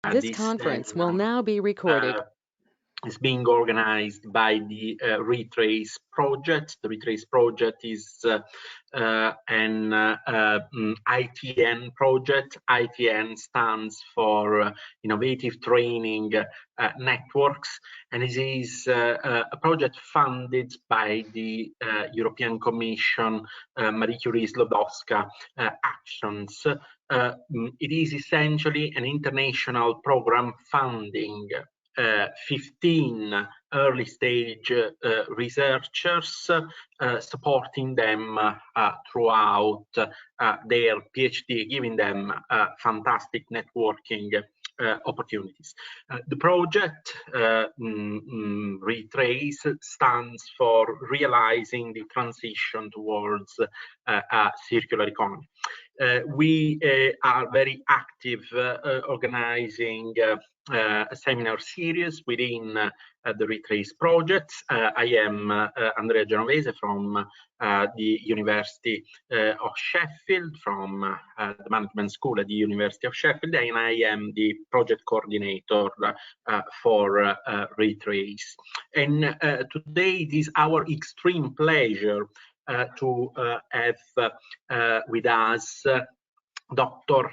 This conference will now be recorded. Is being organized by the Retrace project. The Retrace project is an ITN project. ITN stands for Innovative Training Networks, and it is a project funded by the European Commission Marie Curie Skłodowska actions. It is essentially an international program funding 15 early stage researchers, supporting them throughout their PhD, giving them fantastic networking opportunities. The project Retrace stands for realizing the transition towards a circular economy. We are very active organizing a seminar series within the Retrace project. I am Andrea Genovese from the University of Sheffield, from the Management School at the University of Sheffield, and I am the project coordinator for Retrace. And today it is our extreme pleasure to have with us Dr.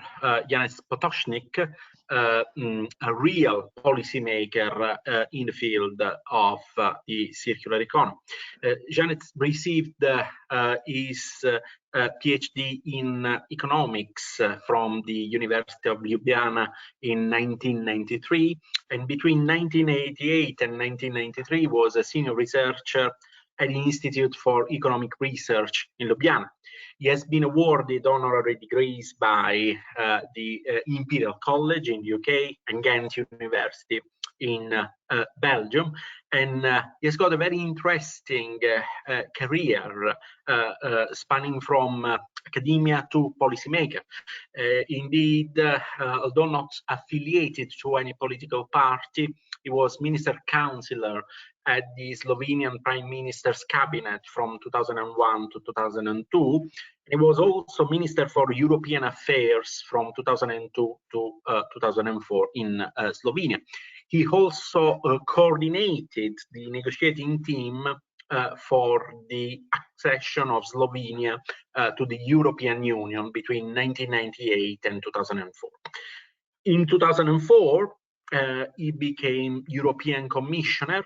Janez Potočnik, a real policymaker in the field of the circular economy. Janez received his PhD in economics from the University of Ljubljana in 1993, and between 1988 and 1993 was a senior researcher at the Institute for Economic Research in Ljubljana. He has been awarded honorary degrees by the Imperial College in the UK and Ghent University in Belgium, and he has got a very interesting career spanning from academia to policymaker. Indeed, although not affiliated to any political party, he was Minister Councillor at the Slovenian Prime Minister's cabinet from 2001 to 2002. He was also Minister for European Affairs from 2002 to 2004 in Slovenia. He also coordinated the negotiating team for the accession of Slovenia to the European Union between 1998 and 2004. In 2004, he became European Commissioner,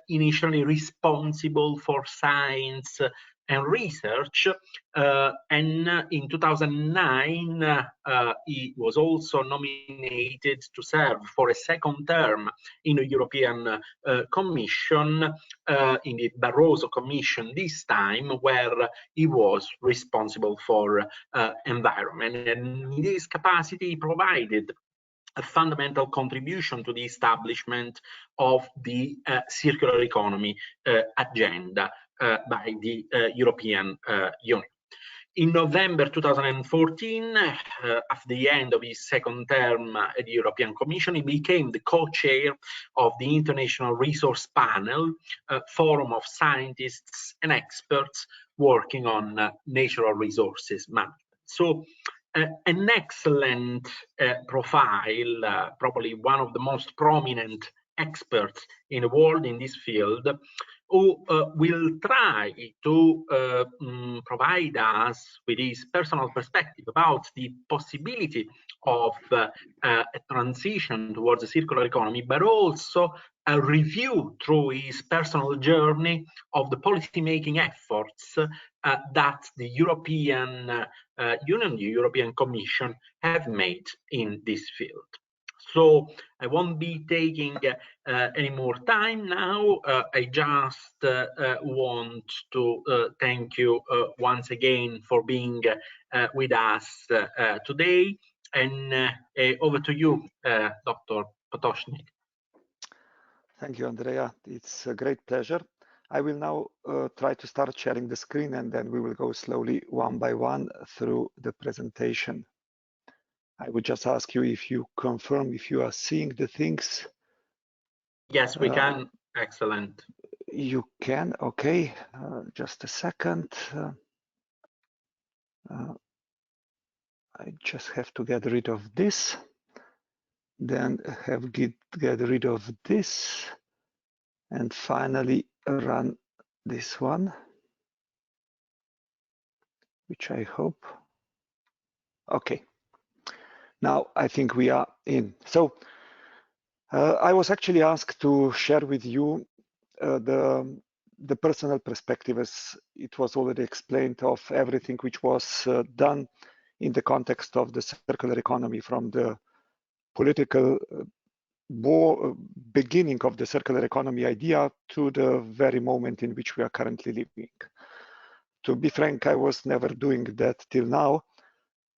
initially responsible for science and research, and in 2009 he was also nominated to serve for a second term in the European Commission, in the Barroso Commission this time, where he was responsible for environment. And in this capacity, he provided a fundamental contribution to the establishment of the circular economy agenda by the European Union. In November 2014, after the end of his second term at the European Commission, he became the co-chair of the International Resource Panel, a forum of scientists and experts working on natural resources management. So, an excellent profile, probably one of the most prominent experts in the world in this field, who will try to provide us with his personal perspective about the possibility of a transition towards a circular economy, but also a review through his personal journey of the policy-making efforts that the European Union, the European Commission have made in this field. So I won't be taking any more time now. I just want to thank you once again for being with us today. And over to you, Dr. Potočnik. Thank you, Andrea. It's a great pleasure. I will now try to start sharing the screen, and then we will go slowly one by one through the presentation. I would just ask you if you confirm if you are seeing the things. Yes, we can. Excellent. You can. Okay. Just a second. I just have to get rid of this. then get rid of this, and finally run this one, which I hope. Okay, now I think we are in. So I was actually asked to share with you the personal perspective, as it was already explained, of everything which was done in the context of the circular economy, from the political beginning of the circular economy idea to the very moment in which we are currently living. To be frank, I was never doing that till now.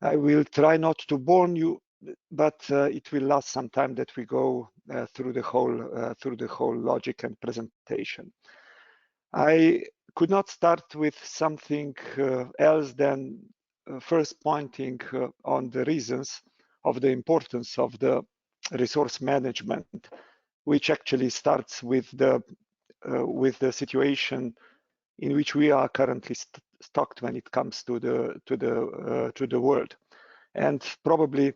I will try not to bore you, but it will last some time that we go through the whole logic and presentation. I could not start with something else than first pointing on the reasons of the importance of the resource management, which actually starts with the situation in which we are currently stuck when it comes to the world. And probably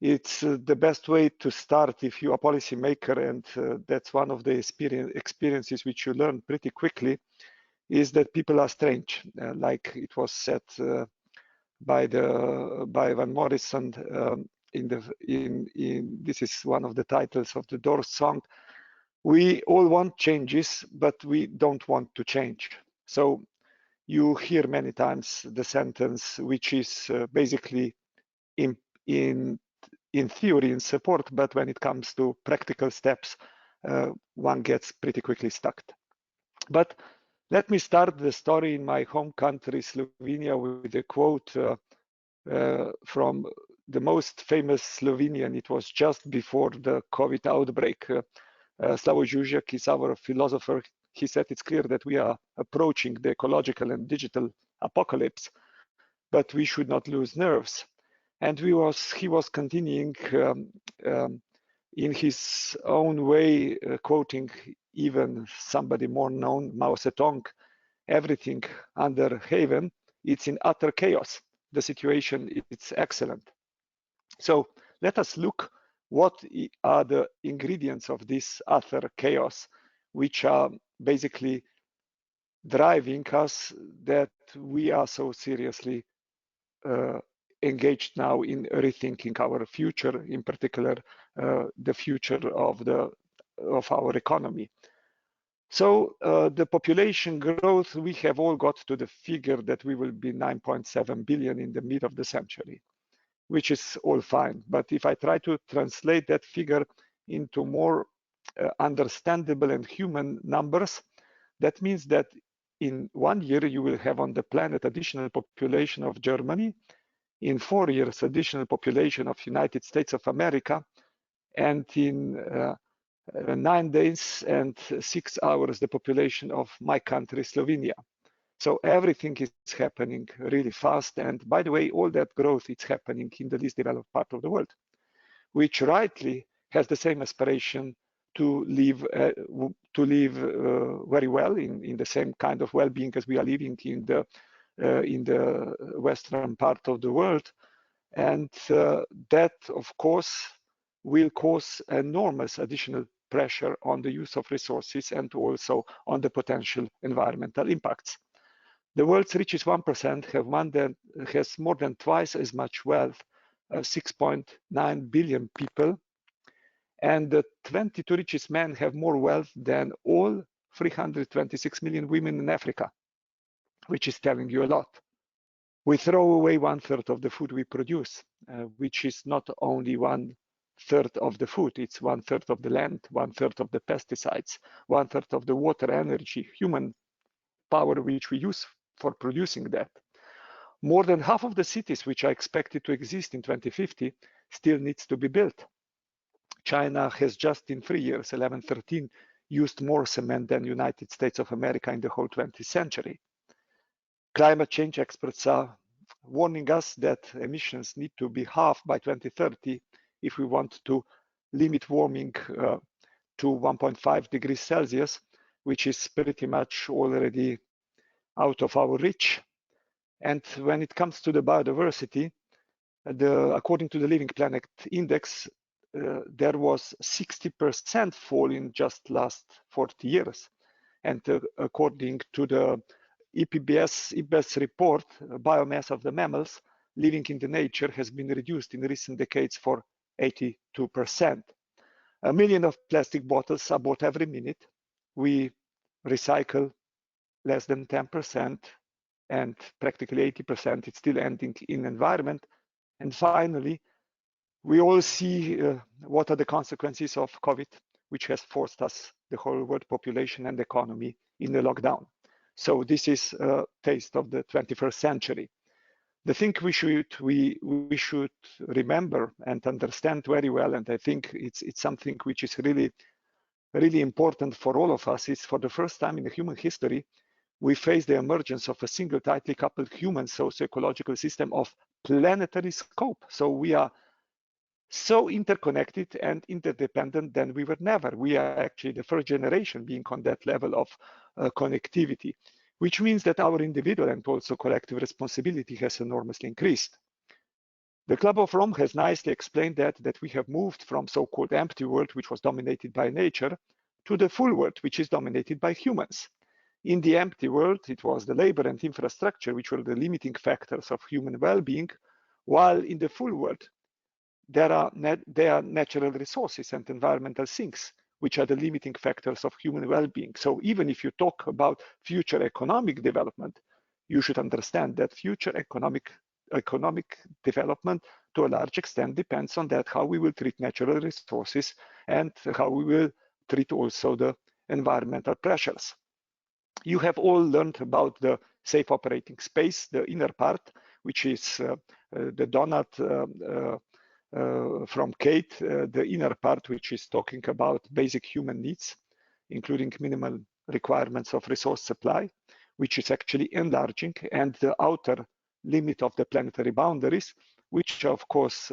it's the best way to start if you are a policymaker, and that's one of the experiences which you learn pretty quickly, is that people are strange, like it was said by Van Morrison this is one of the titles of the Doors song. We all want changes, but we don't want to change. So you hear many times the sentence, which is basically in theory in support, but when it comes to practical steps, one gets pretty quickly stuck. But let me start the story in my home country, Slovenia, with a quote from the most famous Slovenian. It was just before the COVID outbreak. Slavoj Žižek is our philosopher. He said it's clear that we are approaching the ecological and digital apocalypse, but we should not lose nerves. And he was continuing in his own way, quoting even somebody more known, Mao Zedong, everything under heaven, it's in utter chaos. The situation is excellent. So let us look what are the ingredients of this utter chaos, which are basically driving us that we are so seriously engaged now in rethinking our future, in particular the future of our economy. So the population growth, we have all got to the figure that we will be 9.7 billion in the mid of the century, which is all fine. But if I try to translate that figure into more understandable and human numbers, that means that in 1 year you will have on the planet additional population of Germany, in 4 years additional population of United States of America, and in 9 days and 6 hours the population of my country, Slovenia. So everything is happening really fast, and by the way, all that growth is happening in the least developed part of the world, which rightly has the same aspiration to live very well in the same kind of well-being as we are living in the western part of the world, and that of course will cause enormous additional pressure on the use of resources and also on the potential environmental impacts. The world's richest 1% has more than twice as much wealth, 6.9 billion people, and the 22 richest men have more wealth than all 326 million women in Africa, which is telling you a lot. We throw away 1/3 of the food we produce, which is not only 1/3 of the food, it's 1/3 of the land, 1/3 of the pesticides, 1/3 of the water, energy, human power which we use for producing that. More than half of the cities which are expected to exist in 2050 still needs to be built. China has just in 3 years, 11-13, used more cement than United States of America in the whole 20th century. Climate change experts are warning us that emissions need to be halved by 2030 if we want to limit warming to 1.5 degrees Celsius, which is pretty much already out of our reach. And when it comes to the biodiversity, according to the Living Planet Index, there was 60% fall in just last 40 years. And according to the IPBES report, biomass of the mammals living in the nature has been reduced in recent decades for 82%. 1 million of plastic bottles are bought every minute. We recycle less than 10%, and practically 80% it's still ending in environment. And finally, we all see what are the consequences of COVID, which has forced us, the whole world population and economy, in the lockdown. So this is a taste of the 21st century. The thing we should remember and understand very well, and I think it's something which is really important for all of us, is for the first time in the human history, we face the emergence of a single tightly coupled human socio-ecological system of planetary scope. So we are so interconnected and interdependent than we were never. We are actually the first generation being on that level of connectivity, which means that our individual and also collective responsibility has enormously increased. The Club of Rome has nicely explained that we have moved from so-called empty world, which was dominated by nature, to the full world, which is dominated by humans. In the empty world, it was the labor and infrastructure which were the limiting factors of human well-being, while in the full world, there are natural resources and environmental things which are the limiting factors of human well-being. So even if you talk about future economic development, you should understand that future economic development to a large extent depends on that, how we will treat natural resources and how we will treat also the environmental pressures. You have all learned about the safe operating space, the inner part, which is the donut from Kate, the inner part, which is talking about basic human needs, including minimal requirements of resource supply, which is actually enlarging, and the outer limit of the planetary boundaries, which of course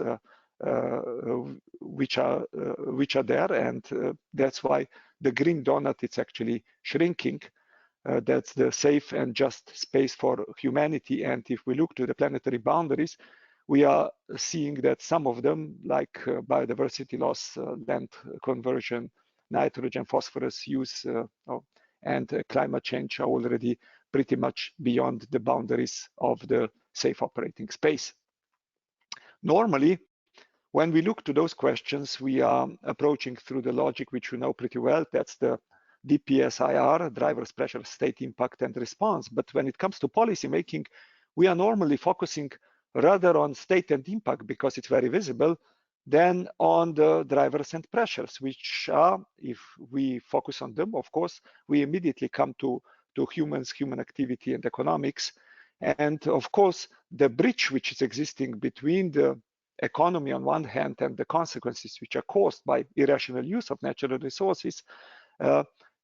which are there, and that's why the green donut is actually shrinking. That's the safe and just space for humanity. And if we look to the planetary boundaries, we are seeing that some of them, like biodiversity loss, land conversion, nitrogen, phosphorus use, and climate change, are already pretty much beyond the boundaries of the safe operating space. Normally, when we look to those questions, we are approaching through the logic which you know pretty well. That's the DPSIR, driver's pressure, state impact and response. But when it comes to policy making, we are normally focusing rather on state and impact because it's very visible, than on the drivers and pressures, which are, if we focus on them, of course, we immediately come to humans, human activity and economics. And of course, the bridge which is existing between the economy on one hand and the consequences which are caused by irrational use of natural resources,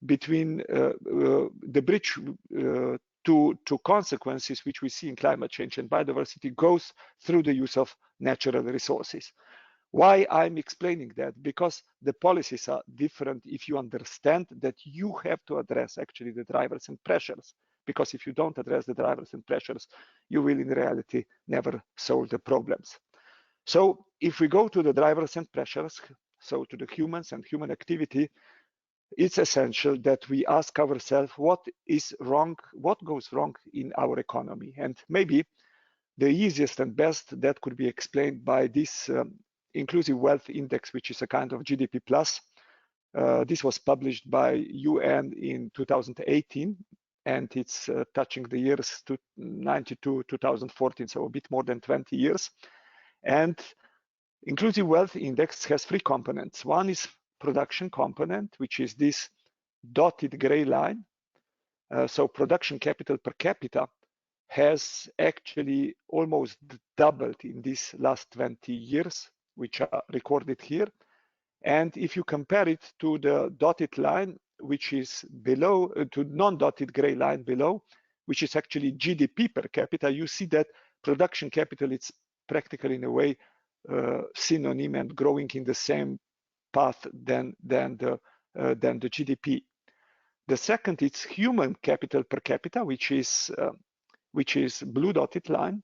between the bridge to consequences which we see in climate change and biodiversity goes through the use of natural resources. Why I'm explaining that? Because the policies are different if you understand that you have to address actually the drivers and pressures. Because if you don't address the drivers and pressures, you will in reality never solve the problems. So if we go to the drivers and pressures, so to the humans and human activity, it's essential that we ask ourselves what is wrong, what goes wrong in our economy. And maybe the easiest and best that could be explained by this Inclusive Wealth Index, which is a kind of GDP plus. This was published by UN in 2018, and it's touching the years 92, 2014, so a bit more than 20 years. And Inclusive Wealth Index has three components. One is production component, which is this dotted gray line. So production capital per capita has actually almost doubled in these last 20 years, which are recorded here. And if you compare it to the dotted line, which is below, to non-dotted gray line below, which is actually GDP per capita, you see that production capital is practically in a way synonym and growing in the same path than the GDP. The second is human capital per capita, which is blue dotted line,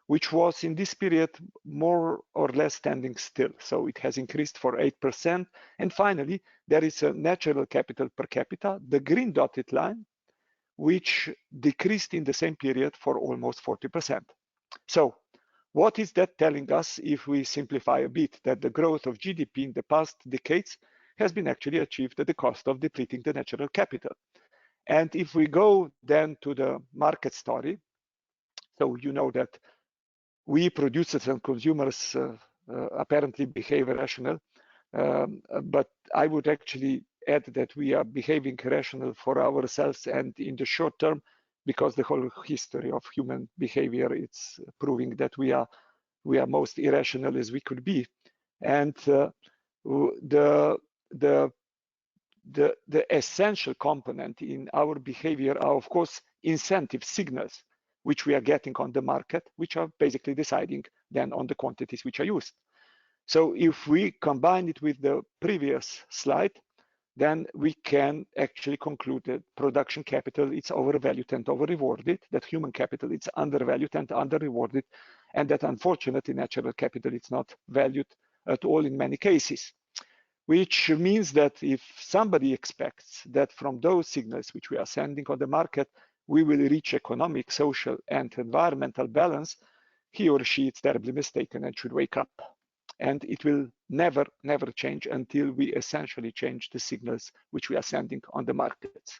which was in this period more or less standing still. So it has increased for 8%. And finally, there is a natural capital per capita, the green dotted line, which decreased in the same period for almost 40%. So what is that telling us if we simplify a bit? That the growth of GDP in the past decades has been actually achieved at the cost of depleting the natural capital. And if we go then to the market story, so you know that we producers and consumers apparently behave rational, but I would actually add that we are behaving rational for ourselves and in the short term, because the whole history of human behavior, it's proving that we are most irrational as we could be. And the essential component in our behavior are, of course, incentive signals, which we are getting on the market, which are basically deciding then on the quantities which are used. So if we combine it with the previous slide, then we can actually conclude that production capital is overvalued and over-rewarded, that human capital is undervalued and under-rewarded, and that unfortunately natural capital is not valued at all in many cases. Which means that if somebody expects that from those signals which we are sending on the market, we will reach economic, social, and environmental balance, he or she is terribly mistaken and should wake up. And it will never, never change until we essentially change the signals which we are sending on the markets.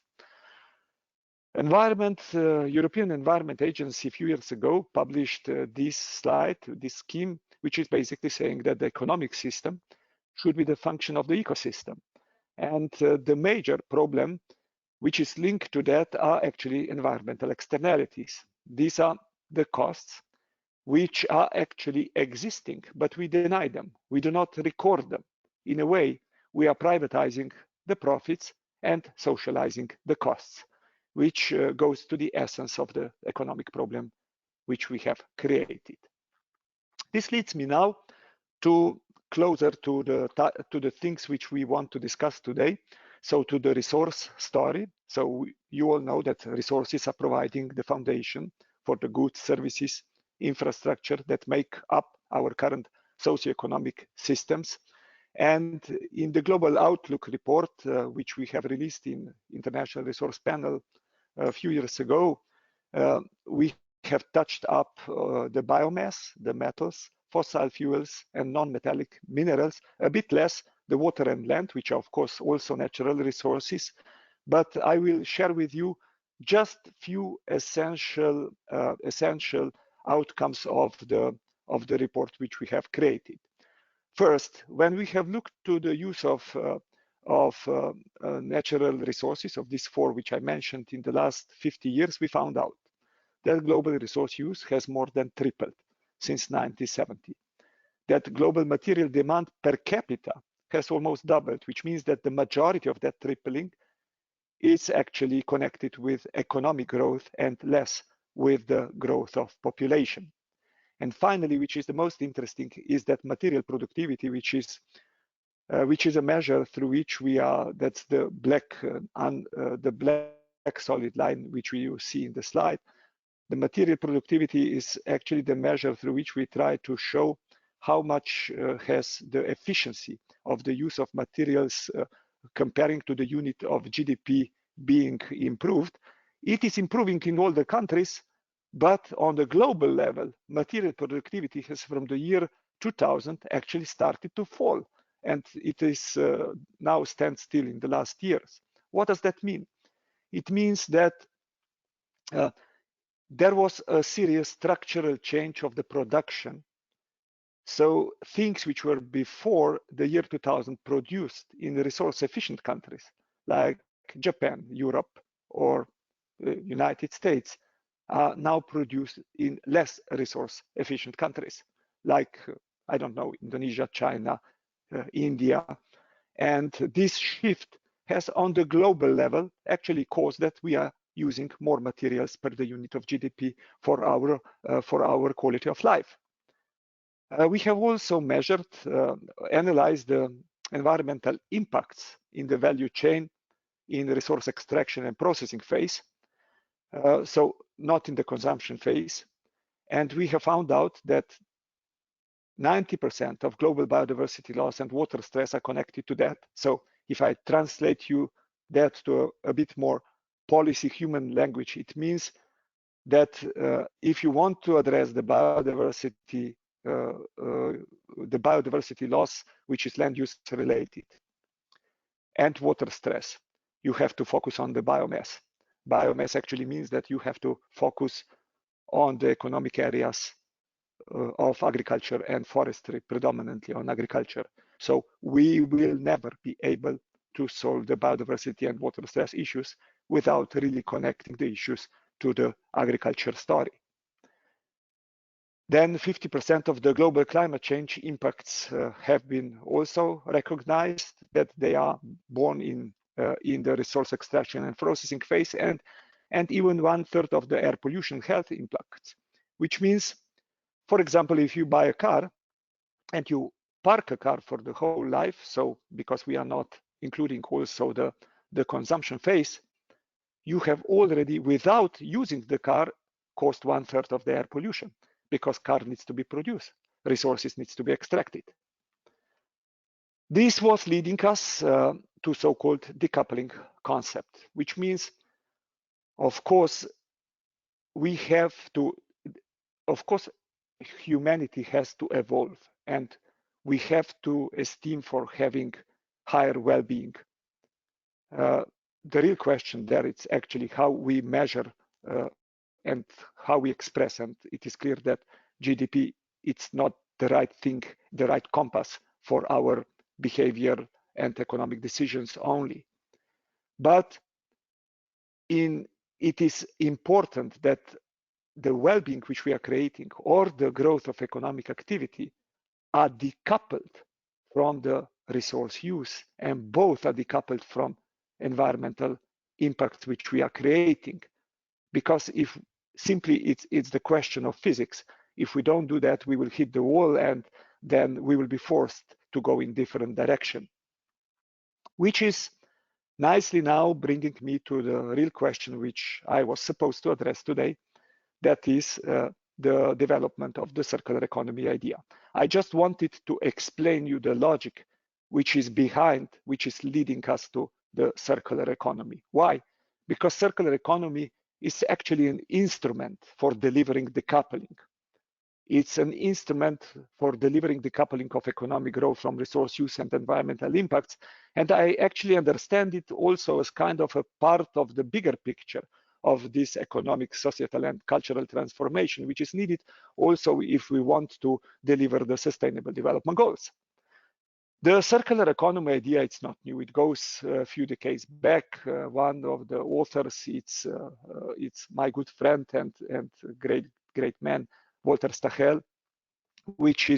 European Environment Agency a few years ago published this slide, this scheme, which is basically saying that the economic system should be the function of the ecosystem. And the major problem which is linked to that are actually environmental externalities. These are the costs which are actually existing, but we deny them. We do not record them. In a way, we are privatizing the profits and socializing the costs, which goes to the essence of the economic problem which we have created. This leads me now to closer to the things which we want to discuss today. So to the resource story. So you all know that resources are providing the foundation for the goods, services, infrastructure that make up our current socioeconomic systems. And in the Global Outlook report, which we have released in International Resource Panel a few years ago, we have touched up the biomass, the metals, fossil fuels, and non-metallic minerals, a bit less the water and land, which are of course also natural resources. But I will share with you just few essential outcomes of the report which we have created. First, when we have looked to the use of natural resources, of these four which I mentioned in the last 50 years, we found out that global resource use has more than tripled since 1970. That global material demand per capita has almost doubled, which means that the majority of that tripling is actually connected with economic growth and less with the growth of population. And finally, which is the most interesting, is that material productivity, which is a measure through which we are, that's the black solid line which you see in the slide. The material productivity is actually the measure through which we try to show how much has the efficiency of the use of materials comparing to the unit of GDP being improved. It is improving in all the countries, but on the global level, material productivity has from the year 2000 actually started to fall, and it is now stands still in the last years. What does that mean? It means that there was a serious structural change of the production. So things which were before the year 2000 produced in resource efficient countries like Japan, Europe, or the United States are now produced in less resource efficient countries like, I don't know, Indonesia, China, India. And this shift has on the global level actually caused that we are using more materials per the unit of GDP for our quality of life. We have also measured, analyzed the environmental impacts in the value chain in the resource extraction and processing phase, so not in the consumption phase. And we have found out that 90% of global biodiversity loss and water stress are connected to that. So if I translate you that to a bit more policy human language, it means that if you want to address the biodiversity loss, which is land use related, and water stress, you have to focus on the biomass. Biomass actually means that you have to focus on the economic areas of agriculture and forestry, predominantly on agriculture. So we will never be able to solve the biodiversity and water stress issues without really connecting the issues to the agriculture story. Then 50% of the global climate change impacts have been also recognized, that they are born in the resource extraction and processing phase, and even 1/3 of the air pollution health impacts, which means, for example, if you buy a car and you park a car for the whole life, so because we are not including also the consumption phase, you have already, without using the car, caused 1/3 of the air pollution, because car needs to be produced, resources needs to be extracted. This was leading us to so-called decoupling concept, which means, of course, humanity has to evolve, and we have to esteem for having higher well-being. The real question there is actually how we measure and how we express, and it is clear that GDP, it's not the right thing, the right compass for our behavior and economic decisions only. But it is important that the well-being which we are creating or the growth of economic activity are decoupled from the resource use, and both are decoupled from environmental impacts which we are creating. Because if simply it's the question of physics, if we don't do that, we will hit the wall, and then we will be forced to go in different direction. Which is nicely now bringing me to the real question which I was supposed to address today, that is the development of the circular economy idea. I just wanted to explain you the logic which is behind, which is leading us to the circular economy. Why? Because circular economy is actually an instrument for delivering decoupling. It's an instrument for delivering decoupling of economic growth from resource use and environmental impacts. And I actually understand it also as kind of a part of the bigger picture of this economic, societal, and cultural transformation, which is needed also if we want to deliver the Sustainable Development Goals. The circular economy idea, it's not new. It goes a few decades back. One of the authors, it's my good friend and great man, Walter Stachel, which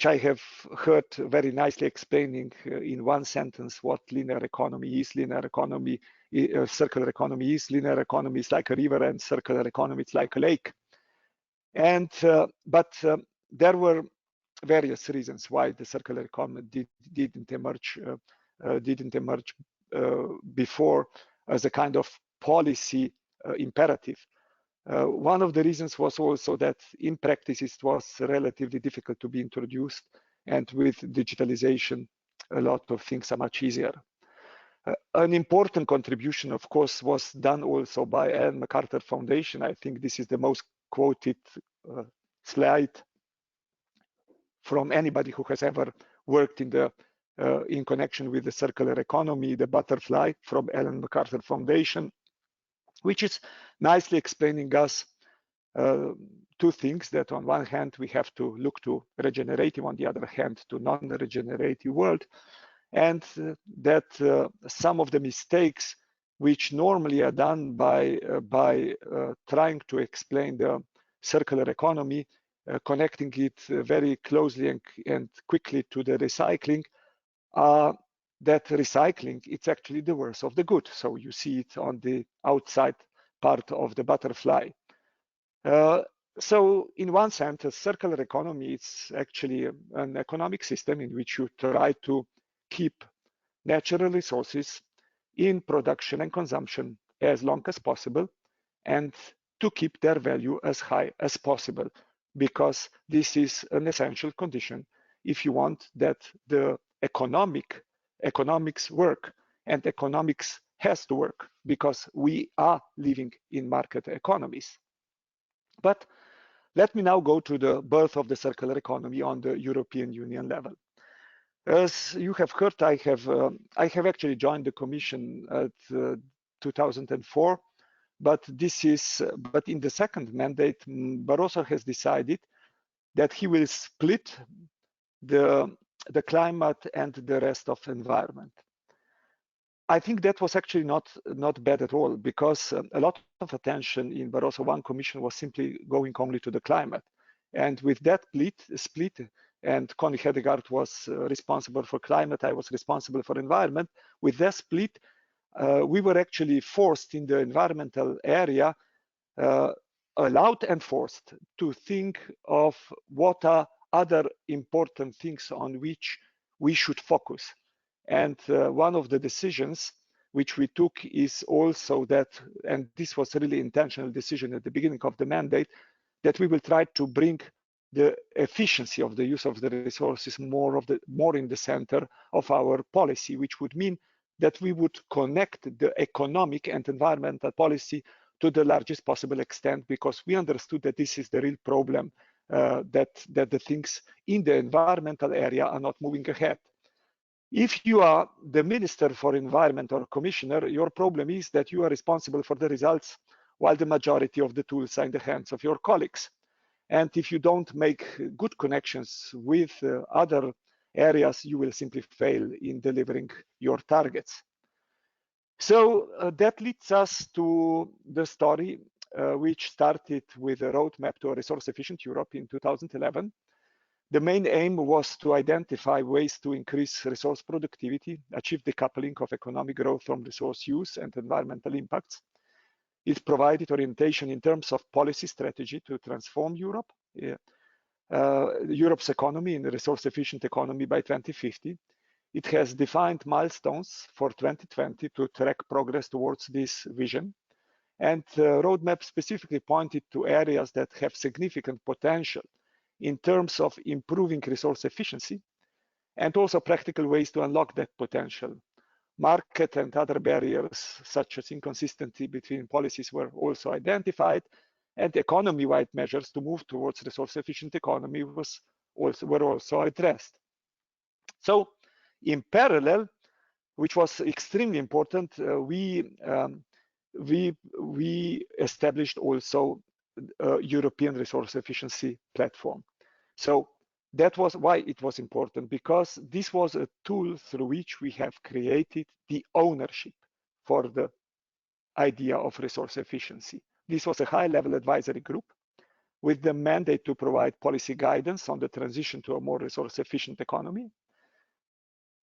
I have heard very nicely explaining in one sentence what linear economy is. Circular economy is. Linear economy is like a river, and circular economy is like a lake. And but there were various reasons why the circular economy didn't emerge before as a kind of policy imperative. One of the reasons was also that in practice it was relatively difficult to be introduced, and with digitalization a lot of things are much easier. An important contribution, of course, was done also by Ellen MacArthur Foundation. I think this is the most quoted slide from anybody who has ever worked in connection with the circular economy, the butterfly from Ellen MacArthur Foundation, which is nicely explaining us two things, that on one hand we have to look to regenerative, on the other hand to non-regenerative world, and that some of the mistakes which normally are done by trying to explain the circular economy, connecting it very closely and quickly to the recycling, that recycling, it's actually the worst of the good. So you see it on the outside part of the butterfly. So in one sense, a circular economy, it's actually an economic system in which you try to keep natural resources in production and consumption as long as possible, and to keep their value as high as possible, because this is an essential condition if you want that the economics work, and economics has to work because we are living in market economies. But let me now go to the birth of the circular economy on the European Union level. As you have heard, I have actually joined the Commission at 2004, but in the second mandate, Barroso has decided that he will split the climate and the rest of environment. I think that was actually not bad at all, because a lot of attention in Barroso I Commission was simply going only to the climate. And with that split, and Connie Hedegaard was responsible for climate, I was responsible for environment. With that split, we were actually forced in the environmental area, allowed and forced to think of what are other important things on which we should focus. And one of the decisions which we took is also that, and this was a really intentional decision at the beginning of the mandate, that we will try to bring the efficiency of the use of the resources more in the center of our policy, which would mean that we would connect the economic and environmental policy to the largest possible extent, because we understood that this is the real problem, that the things in the environmental area are not moving ahead. If you are the Minister for Environment or Commissioner, your problem is that you are responsible for the results, while the majority of the tools are in the hands of your colleagues. And if you don't make good connections with other areas, you will simply fail in delivering your targets. So that leads us to the story which started with a roadmap to a resource-efficient Europe in 2011. The main aim was to identify ways to increase resource productivity, achieve decoupling of economic growth from resource use and environmental impacts. It provided orientation in terms of policy strategy to transform Europe, Europe's economy in a resource-efficient economy by 2050. It has defined milestones for 2020 to track progress towards this vision. And the roadmap specifically pointed to areas that have significant potential in terms of improving resource efficiency, and also practical ways to unlock that potential. Market and other barriers, such as inconsistency between policies, were also identified, and economy-wide measures to move towards resource-efficient economy were also addressed. So, in parallel, which was extremely important, we established also a European resource efficiency platform. So that was why it was important, because this was a tool through which we have created the ownership for the idea of resource efficiency. This was a high-level advisory group with the mandate to provide policy guidance on the transition to a more resource-efficient economy.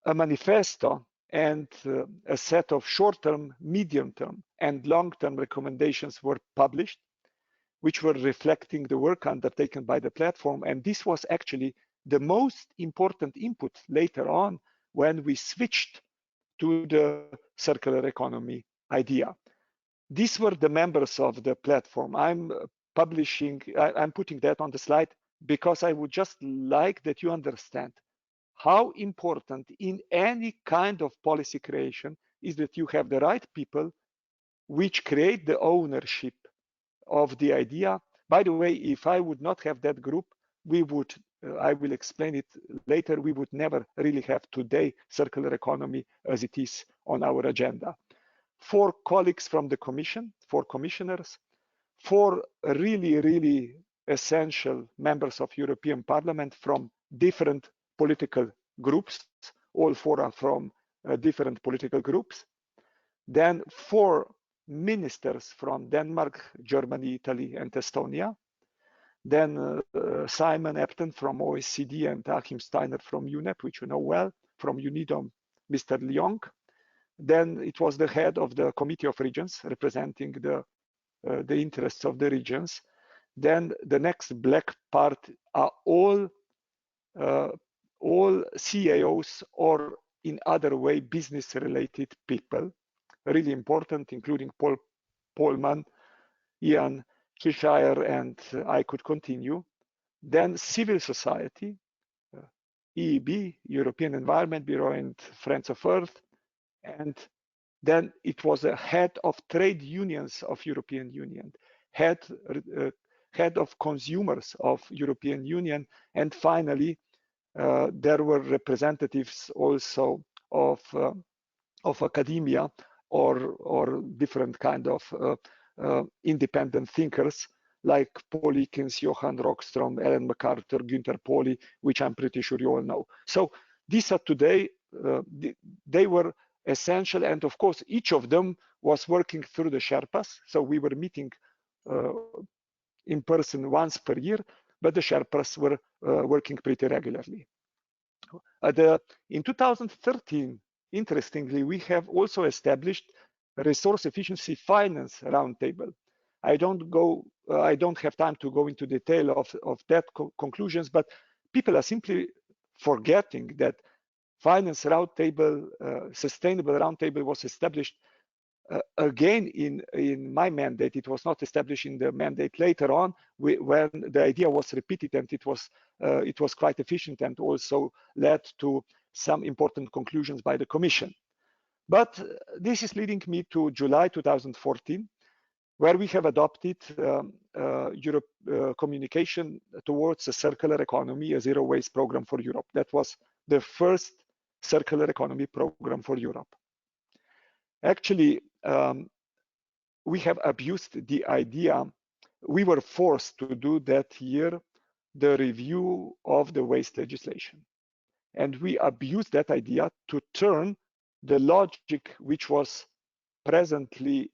A manifesto and a set of short-term, medium-term, and long-term recommendations were published, which were reflecting the work undertaken by the platform. And this was actually the most important input later on when we switched to the circular economy idea. These were the members of the platform. I'm putting that on the slide because I would just like that you understand how important in any kind of policy creation is that you have the right people which create the ownership of the idea. By the way, if I would not have that group, we would, I will explain it later, we would never really have today circular economy as it is on our agenda. 4 colleagues from the Commission, 4 commissioners, 4 really essential members of European Parliament from different political groups. All 4 are from different political groups. Then 4 ministers from Denmark, Germany, Italy, and Estonia. Then Simon Epton from OECD and Achim Steiner from UNEP, which you know well, from UNIDOM, Mr. Leong. Then it was the head of the Committee of Regions representing the interests of the regions. Then the next black part are all CAOs or in other way business-related people, really important, including Paul Polman, Ian Cheshire, and I could continue. Then civil society, EEB, European Environment Bureau, and Friends of Earth. And then it was a head of trade unions of European Union, head of consumers of European Union, and finally there were representatives also of academia or different kind of independent thinkers like Paul Ekins, Johan Rockstrom, Ellen MacArthur, Günther Pauli, which I'm pretty sure you all know. So these are today, they were essential, and of course each of them was working through the Sherpas. So we were meeting in person once per year, but the Sherpas were working pretty regularly. In 2013, interestingly, we have also established a resource efficiency finance roundtable. I don't have time to go into detail of that conclusions, but people are simply forgetting that finance roundtable, sustainable roundtable was established again in my mandate. It was not established in the mandate later on when the idea was repeated, and it was quite efficient and also led to some important conclusions by the Commission. But this is leading me to July 2014, where we have adopted Europe communication towards a circular economy, a zero waste program for Europe. That was the first circular economy program for Europe. Actually, we have abused the idea. We were forced to do that year the review of the waste legislation. And we abused that idea to turn the logic which was presently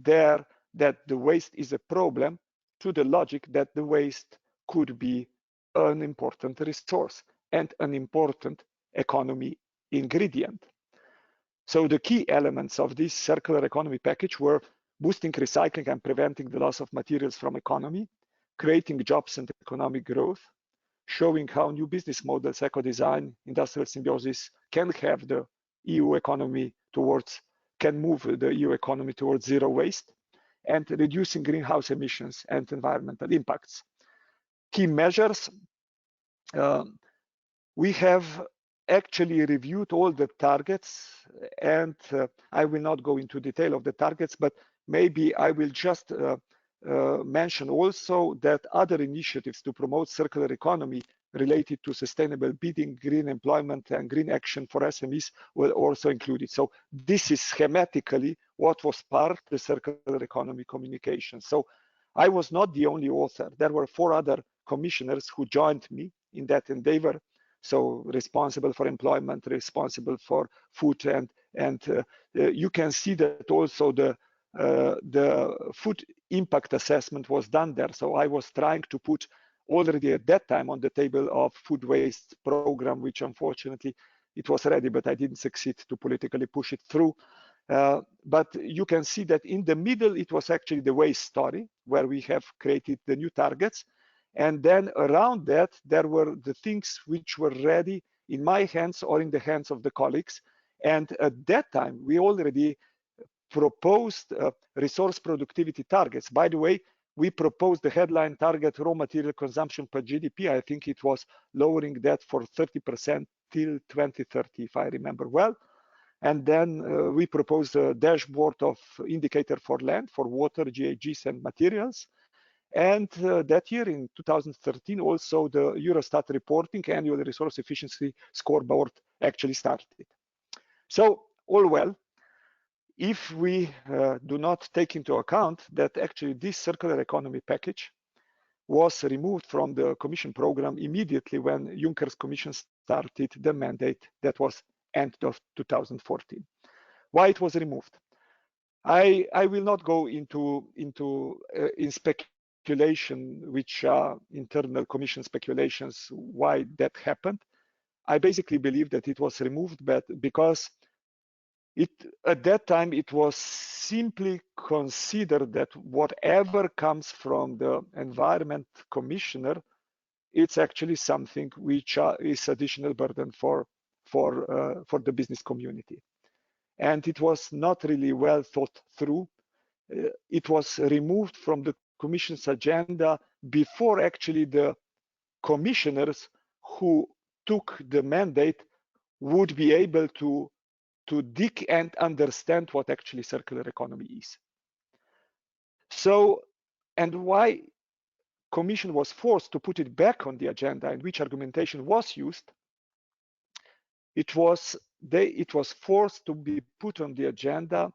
there, that the waste is a problem, to the logic that the waste could be an important resource and an important economy ingredient. So the key elements of this circular economy package were boosting recycling and preventing the loss of materials from economy, creating jobs and economic growth, showing how new business models, eco-design, industrial symbiosis can have the EU economy can move the EU economy towards zero waste, and reducing greenhouse emissions and environmental impacts. Key measures, we have actually reviewed all the targets, and I will not go into detail of the targets, but maybe I will just mention also that other initiatives to promote circular economy related to sustainable bidding, green employment, and green action for SMEs were also included. So this is schematically what was part of the circular economy communication. So I was not the only author. There were 4 other commissioners who joined me in that endeavor. So responsible for employment, responsible for food, and you can see that also the food impact assessment was done there. So I was trying to put already at that time on the table of food waste program, which unfortunately it was ready, but I didn't succeed to politically push it through. But you can see that in the middle, it was actually the waste story, where we have created the new targets. And then around that, there were the things which were ready in my hands or in the hands of the colleagues. And at that time, we already proposed resource productivity targets. By the way, we proposed the headline target raw material consumption per GDP. I think it was lowering that for 30% till 2030, if I remember well. And then we proposed a dashboard of indicator for land, for water, GHGs, and materials. And that year in 2013, also the Eurostat reporting annual resource efficiency scoreboard actually started. So all well, if we do not take into account that actually this circular economy package was removed from the Commission program immediately when Juncker's Commission started the mandate, that was end of 2014. Why it was removed? I will not go into speculation, which are internal Commission speculations, why that happened. I basically believe that it was removed, but because at that time it was simply considered that whatever comes from the Environment Commissioner, it's actually something which is additional burden for the business community. And it was not really well thought through. it was removed from the Commission's agenda before actually the commissioners who took the mandate would be able to dig and understand what actually circular economy is. So, and why Commission was forced to put it back on the agenda and which argumentation was used, it was forced to be put on the agenda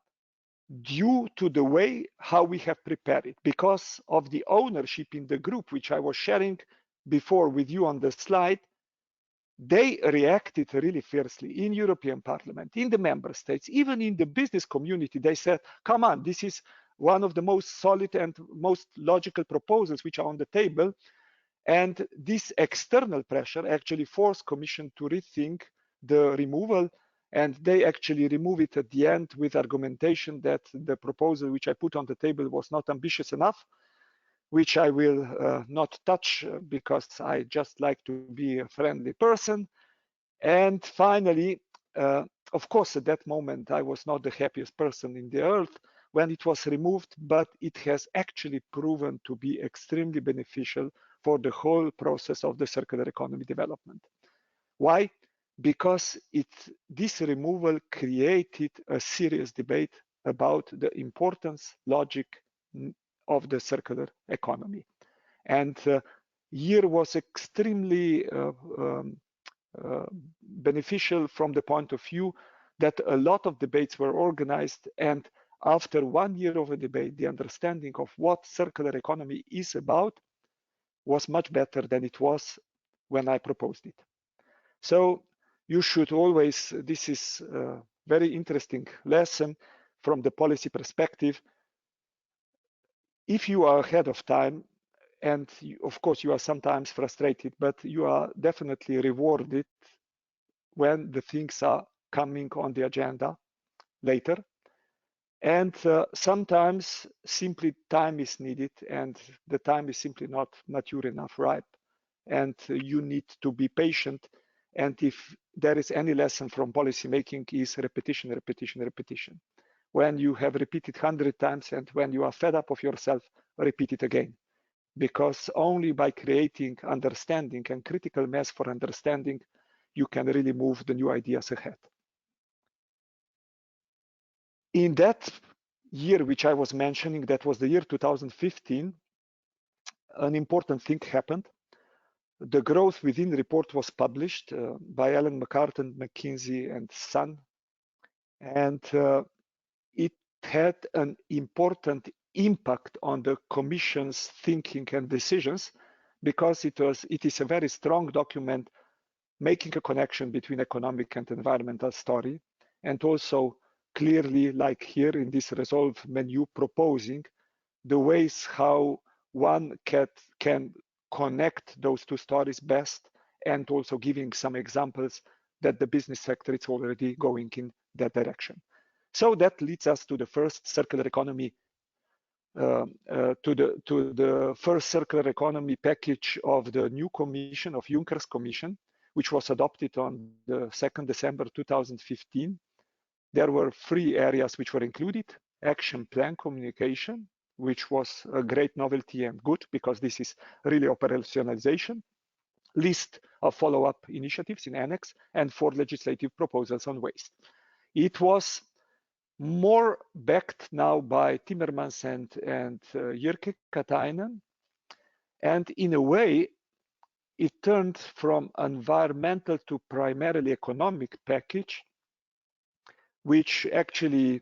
due to the way how we have prepared it, because of the ownership in the group, which I was sharing before with you on the slide. They reacted really fiercely in European Parliament, in the member states, even in the business community. They said, come on, this is one of the most solid and most logical proposals which are on the table. And this external pressure actually forced Commission to rethink the removal, and they actually remove it at the end with argumentation that the proposal which I put on the table was not ambitious enough, which I will not touch because I just like to be a friendly person. And finally, of course, at that moment, I was not the happiest person in the earth when it was removed, but it has actually proven to be extremely beneficial for the whole process of the circular economy development. Why? Because this removal created a serious debate about the importance, logic of the circular economy. And year was extremely beneficial from the point of view that a lot of debates were organized, and after 1 year of a debate, the understanding of what circular economy is about was much better than it was when I proposed it. So you should always, this is a very interesting lesson from the policy perspective. If you are ahead of time, and of course you are sometimes frustrated, but you are definitely rewarded when the things are coming on the agenda later. And sometimes simply time is needed, and the time is simply not mature enough, ripe, and you need to be patient. And if there is any lesson from policy making, is repetition, repetition, repetition. When you have repeated 100 times and when you are fed up of yourself, repeat it again. Because only by creating understanding and critical mass for understanding, you can really move the new ideas ahead. In that year, which I was mentioning, that was the year 2015, an important thing happened. The growth within report was published by Ellen McCartan, McKinsey and Son, and it had an important impact on the Commission's thinking and decisions, because it is a very strong document making a connection between economic and environmental story, and also clearly, like here in this resolve menu, proposing the ways how one can connect those two stories best, and also giving some examples that the business sector is already going in that direction. So that leads us to the first circular economy, to the first circular economy package of the new Commission, of Juncker's Commission, which was adopted on the 2nd December 2015. There were 3 areas which were included: action plan communication, which was a great novelty and good because this is really operationalization, list of follow-up initiatives in annex, and 4 legislative proposals on waste. It was more backed now by Timmermans and Jyrki Katainen, and in a way it turned from environmental to primarily economic package, which actually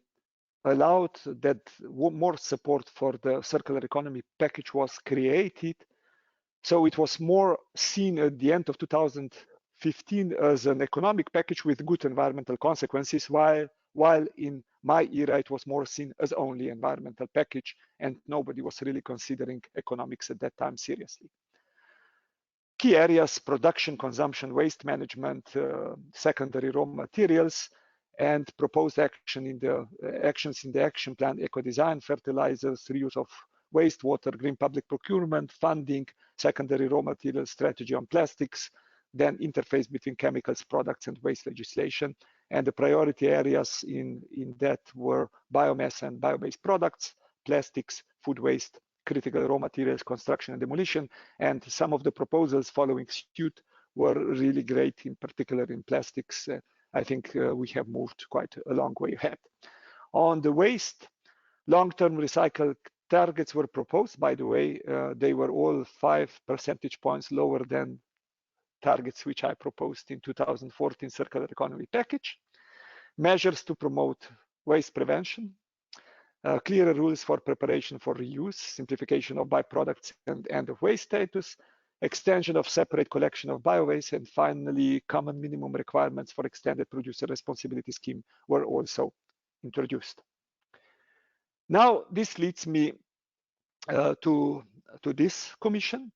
allowed that more support for the circular economy package was created. So it was more seen at the end of 2015 as an economic package with good environmental consequences, while in my era it was more seen as only environmental package, and nobody was really considering economics at that time seriously. Key areas: production, consumption, waste management, secondary raw materials, and proposed actions in the action plan: eco-design, fertilizers, reuse of wastewater, green public procurement, funding, secondary raw materials, strategy on plastics, then interface between chemicals, products, and waste legislation. And the priority areas in that were biomass and bio-based products, plastics, food waste, critical raw materials, construction and demolition. And some of the proposals following suit were really great, in particular in plastics. I think we have moved quite a long way ahead. On the waste, long-term recycle targets were proposed. By the way, they were all 5 percentage points lower than targets which I proposed in 2014 circular economy package. Measures to promote waste prevention, clearer rules for preparation for reuse, simplification of byproducts and end of waste status, extension of separate collection of biowaste, and finally, common minimum requirements for extended producer responsibility scheme were also introduced. Now, this leads me to this commission,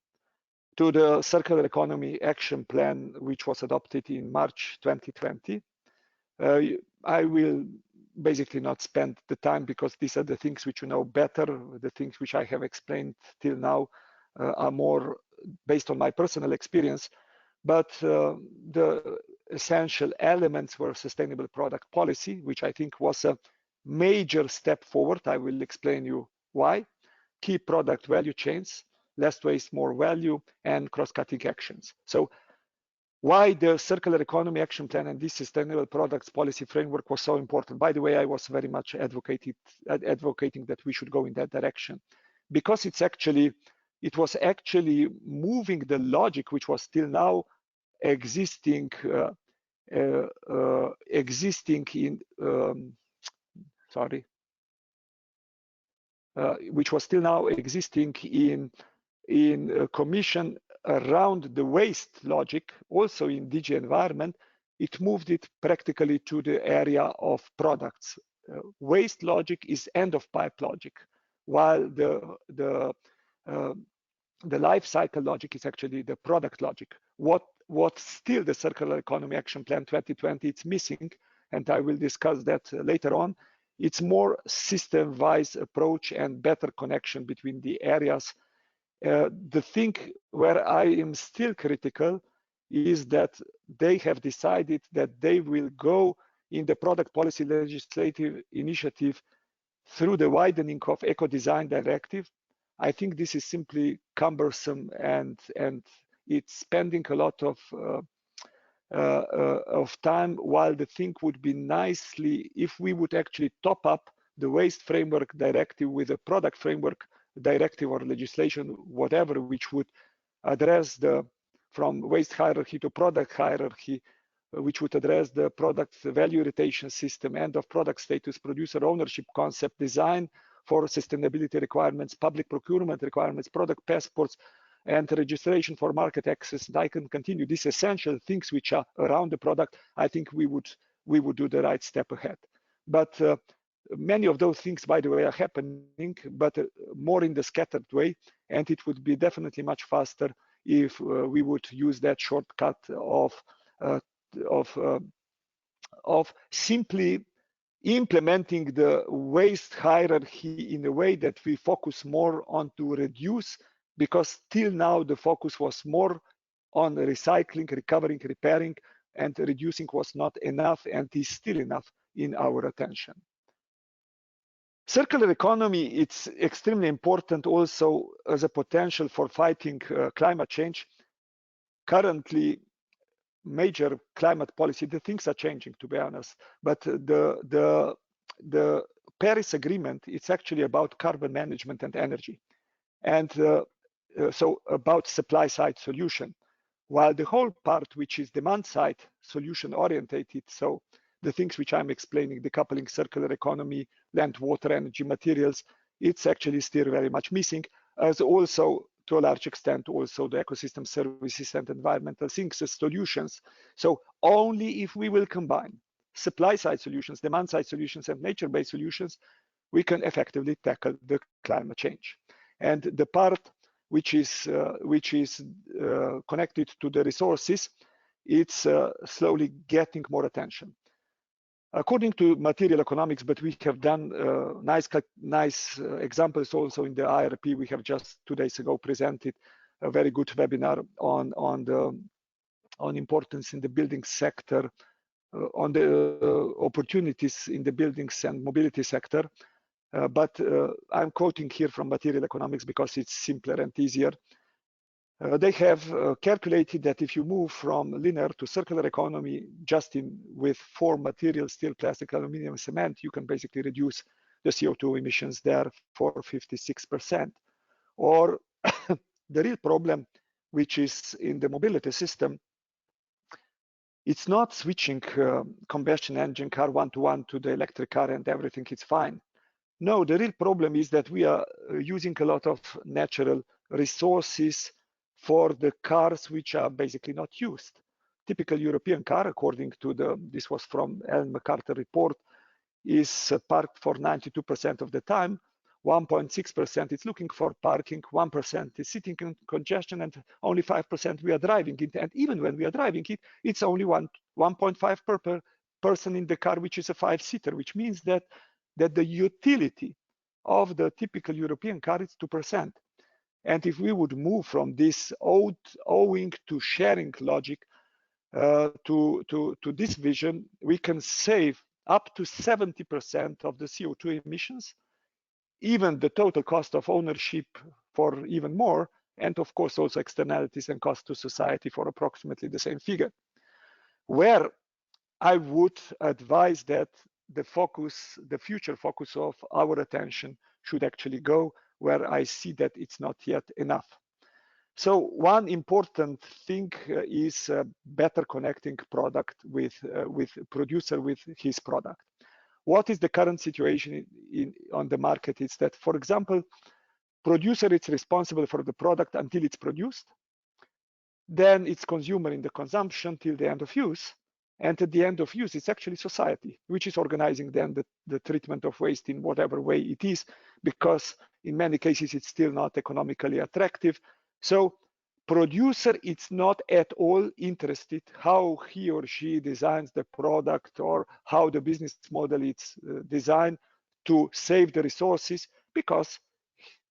to the Circular Economy Action Plan, which was adopted in March 2020. I will basically not spend the time because these are the things which you know better. The things which I have explained till now are more based on my personal experience, but the essential elements were sustainable product policy, which I think was a major step forward. I will explain you why. Key product value chains, less waste, more value, and cross-cutting actions. So why the Circular Economy Action Plan and this Sustainable Products Policy Framework was so important. By the way, I was very much advocating that we should go in that direction, because it was actually moving the logic which was till now existing which was still now existing in Commission around the waste logic, also in DG Environment. It moved it practically to the area of products. Waste logic is end of pipe logic, while the life cycle logic is actually the product logic. What still the Circular Economy Action Plan 2020 it's missing, and I will discuss that later on. It's more system-wise approach and better connection between the areas. The thing where I am still critical is that they have decided that they will go in the product policy legislative initiative through the widening of eco-design directive. I think this is simply cumbersome and it's spending a lot of time, while the thing would be nicely if we would actually top up the waste framework directive with a product framework directive or legislation, whatever, which would address from waste hierarchy to product hierarchy, which would address the product value rotation system, end of product status, producer ownership concept, design for sustainability requirements, public procurement requirements, product passports, and registration for market access. And I can continue these essential things which are around the product. I think we would do the right step ahead. But many of those things, by the way, are happening, but more in the scattered way. And it would be definitely much faster if we would use that shortcut of simply implementing the waste hierarchy in a way that we focus more on to reduce, because till now the focus was more on recycling, recovering, repairing, and reducing was not enough and is still enough in our attention. Circular economy, it's extremely important also as a potential for fighting climate change. Currently, major climate policy, the things are changing, to be honest, but the Paris Agreement, it's actually about carbon management and energy. And so about supply side solution, while the whole part, which is demand side solution orientated, so the things which I'm explaining, decoupling, circular economy, land, water, energy, materials, it's actually still very much missing, as also to a large extent also the ecosystem services and environmental things as solutions. So only if we will combine supply side solutions, demand side solutions, and nature-based solutions, we can effectively tackle the climate change. And the part which is connected to the resources, it's slowly getting more attention. According to material economics, but we have done nice examples also in the IRP. We have just 2 days ago presented a very good webinar on importance in the building sector, on the opportunities in the buildings and mobility sector. but I'm quoting here from material economics because it's simpler and easier. They have calculated that if you move from linear to circular economy just with 4 materials, steel, plastic, aluminum, cement, you can basically reduce the CO2 emissions there for 56%. Or the real problem, which is in the mobility system, it's not switching combustion engine car one-to-one to the electric car and everything is fine. No, the real problem is that we are using a lot of natural resources for the cars which are basically not used. Typical European car, according to this was from Ellen MacArthur report, is parked for 92% of the time. 1.6% is looking for parking, 1% is sitting in congestion, and only 5% we are driving it. And even when we are driving it, it's only 1.5 per person in the car, which is a 5-seater, which means that the utility of the typical European car is 2%. And if we would move from this owing to sharing logic to this vision, we can save up to 70% of the CO2 emissions, even the total cost of ownership for even more, and of course also externalities and cost to society for approximately the same figure. Where I would advise that the future focus of our attention should actually go, where I see that it's not yet enough. So one important thing is better connecting product with producer with his product. What is the current situation on the market? Is that, for example, producer is responsible for the product until it's produced, then it's consumer in the consumption till the end of use, and at the end of use, it's actually society, which is organizing then the treatment of waste in whatever way it is, because in many cases, it's still not economically attractive. So producer is not at all interested how he or she designs the product or how the business model is designed to save the resources, because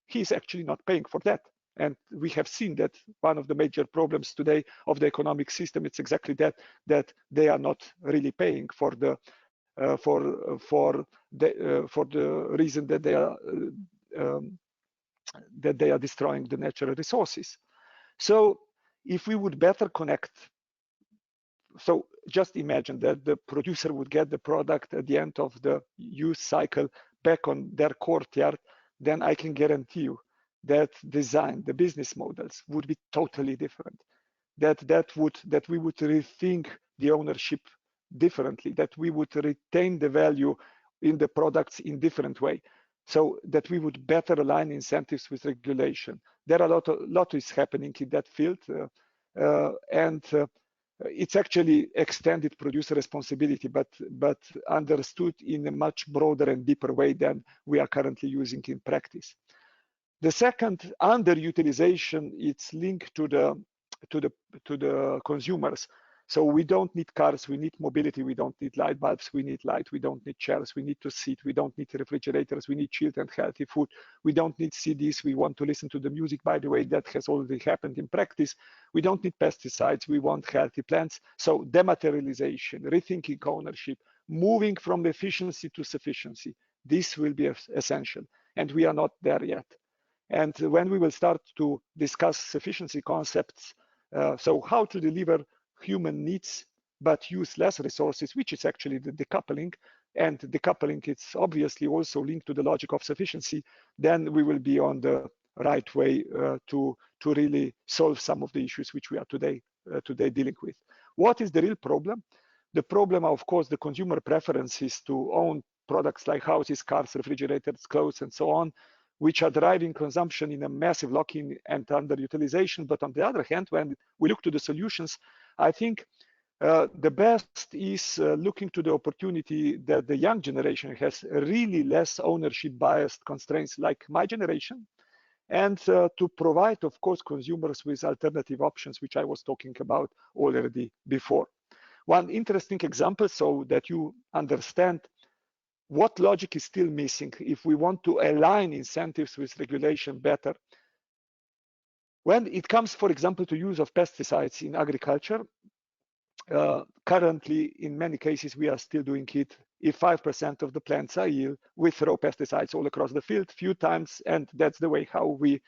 he's actually not paying for that. And we have seen that one of the major problems today of the economic system, it's exactly that they are not really paying for the reason that they are destroying the natural resources. So if we would better connect, so just imagine that the producer would get the product at the end of the use cycle back on their courtyard, then I can guarantee you that design, the business models would be totally different. That we would rethink the ownership differently, that we would retain the value in the products in different way, so that we would better align incentives with regulation. There are a lot is happening in that field, and it's actually extended producer responsibility, but understood in a much broader and deeper way than we are currently using in practice. The second, underutilization, it's linked to the consumers. So we don't need cars, we need mobility, we don't need light bulbs, we need light, we don't need chairs, we need to sit, we don't need refrigerators, we need chilled and healthy food, we don't need CDs, we want to listen to the music, by the way, that has already happened in practice. We don't need pesticides, we want healthy plants. So dematerialization, rethinking ownership, moving from efficiency to sufficiency, this will be essential, and we are not there yet. And when we will start to discuss sufficiency concepts, so how to deliver human needs but use less resources, which is actually the decoupling, and decoupling is obviously also linked to the logic of sufficiency, then we will be on the right way to really solve some of the issues which we are today dealing with. What is the real problem? The problem, of course, the consumer preference is to own products like houses, cars, refrigerators, clothes, and so on, which are driving consumption in a massive lock-in and underutilization. But on the other hand, when we look to the solutions, I think the best is looking to the opportunity that the young generation has really less ownership biased constraints like my generation, and to provide, of course, consumers with alternative options, which I was talking about already before. One interesting example so that you understand what logic is still missing if we want to align incentives with regulation better. When it comes, for example, to use of pesticides in agriculture, Currently, in many cases, we are still doing it if 5% of the plants are ill, we throw pesticides all across the field few times, and that's the way how we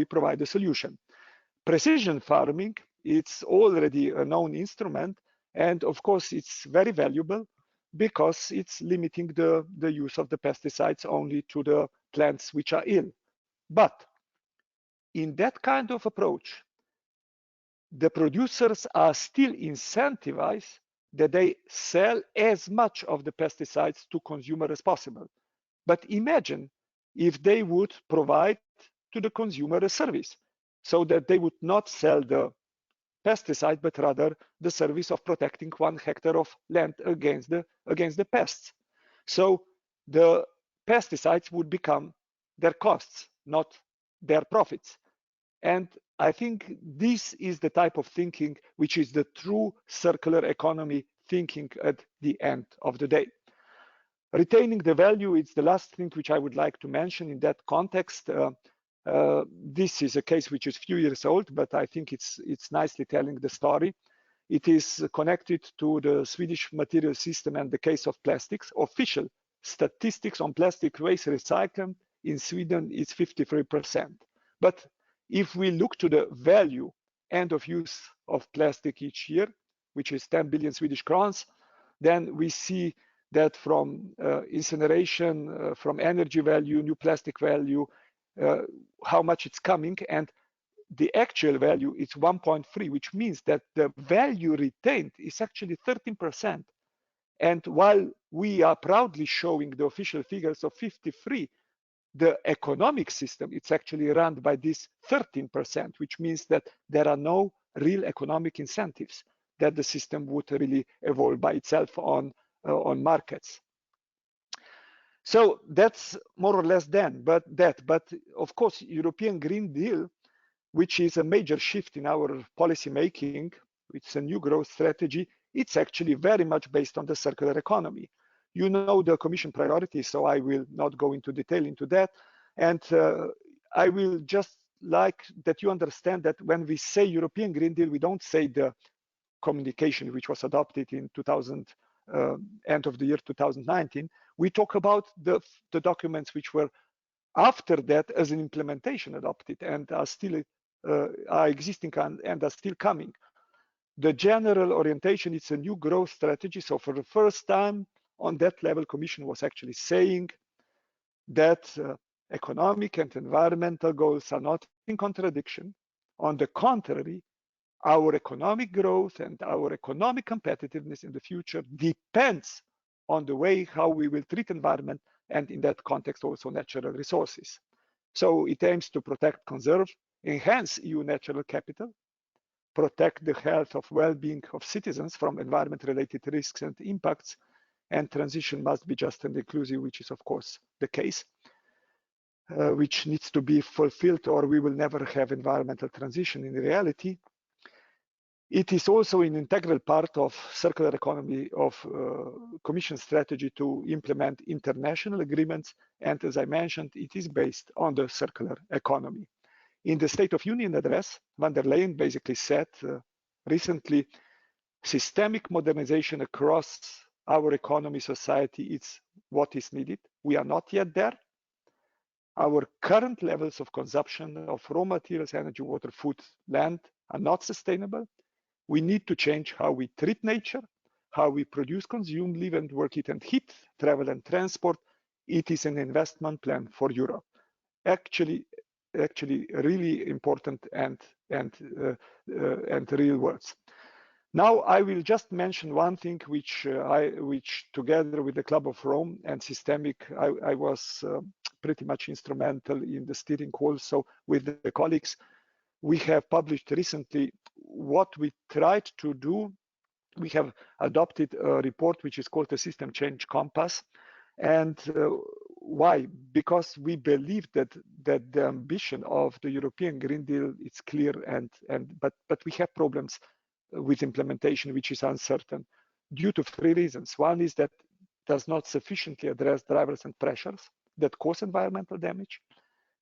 provide a solution. Precision farming, it's already a known instrument, and of course it's very valuable because it's limiting the use of the pesticides only to the plants which are ill. But in that kind of approach, the producers are still incentivized that they sell as much of the pesticides to consumer as possible. But imagine if they would provide to the consumer a service, so that they would not sell the pesticide, but rather the service of protecting 1 hectare of land against the pests. So the pesticides would become their costs, not their profits. And I think this is the type of thinking which is the true circular economy thinking at the end of the day. Retaining the value is the last thing which I would like to mention in that context. This is a case which is few years old, but I think it's nicely telling the story. It is connected to the Swedish material system and the case of plastics. Official statistics on plastic waste recycling in Sweden is 53%. But if we look to the value end of use of plastic each year, which is 10 billion Swedish crowns, then we see that from incineration, from energy value, new plastic value, how much it's coming, and the actual value is 1.3, which means that the value retained is actually 13%. And while we are proudly showing the official figures of 53, the economic system, it's actually run by this 13%, which means that there are no real economic incentives that the system would really evolve by itself on markets. So that's more or less but of course, European Green Deal, which is a major shift in our policy making, it's a new growth strategy, it's actually very much based on the circular economy. You know the Commission priorities, so I will not go into detail into that. And I will just like that you understand that when we say European Green Deal, we don't say the communication which was adopted in end of the year 2019. We talk about the documents which were after that as an implementation adopted and are still are existing and are still coming. The general orientation is a new growth strategy. So for the first time on that level, Commission was actually saying that economic and environmental goals are not in contradiction. On the contrary, our economic growth and our economic competitiveness in the future depends on the way how we will treat environment, and in that context also natural resources. So it aims to protect, conserve, enhance EU natural capital, protect the health of well-being of citizens from environment-related risks and impacts, and transition must be just and inclusive, which is of course the case, which needs to be fulfilled, or we will never have environmental transition in reality. It is also an integral part of circular economy of Commission strategy to implement international agreements. And as I mentioned, it is based on the circular economy. In the State of Union address, van der Leyen basically said recently, systemic modernization across our economy, society, it's what is needed. We are not yet there. Our current levels of consumption of raw materials, energy, water, food, land are not sustainable. We need to change how we treat nature, how we produce, consume, live and work, eat and heat, travel and transport. It is an investment plan for Europe. Actually really important and real words. Now I will just mention one thing which together with the Club of Rome and Systemic, I was pretty much instrumental in the steering also with the colleagues. We have published recently what we tried to do. We have adopted a report which is called the System Change Compass. And why? Because we believe that the ambition of the European Green Deal is clear, but we have problems with implementation, which is uncertain due to 3 reasons. One is that it does not sufficiently address drivers and pressures that cause environmental damage,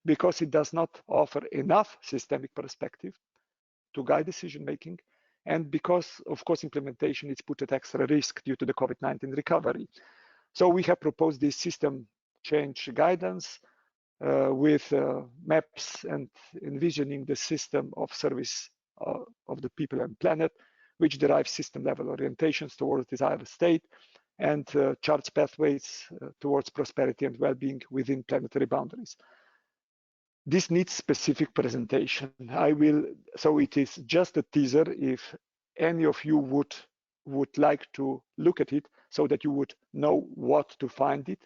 because it does not offer enough systemic perspective to guide decision making. and because, of course, implementation is put at extra risk due to the COVID-19 recovery. So we have proposed this system change guidance with maps and envisioning the system of service of the people and planet, which derives system level orientations towards desired state and charts pathways towards prosperity and well-being within planetary boundaries. This needs specific presentation. So it is just a teaser if any of you would like to look at it so that you would know what to find it.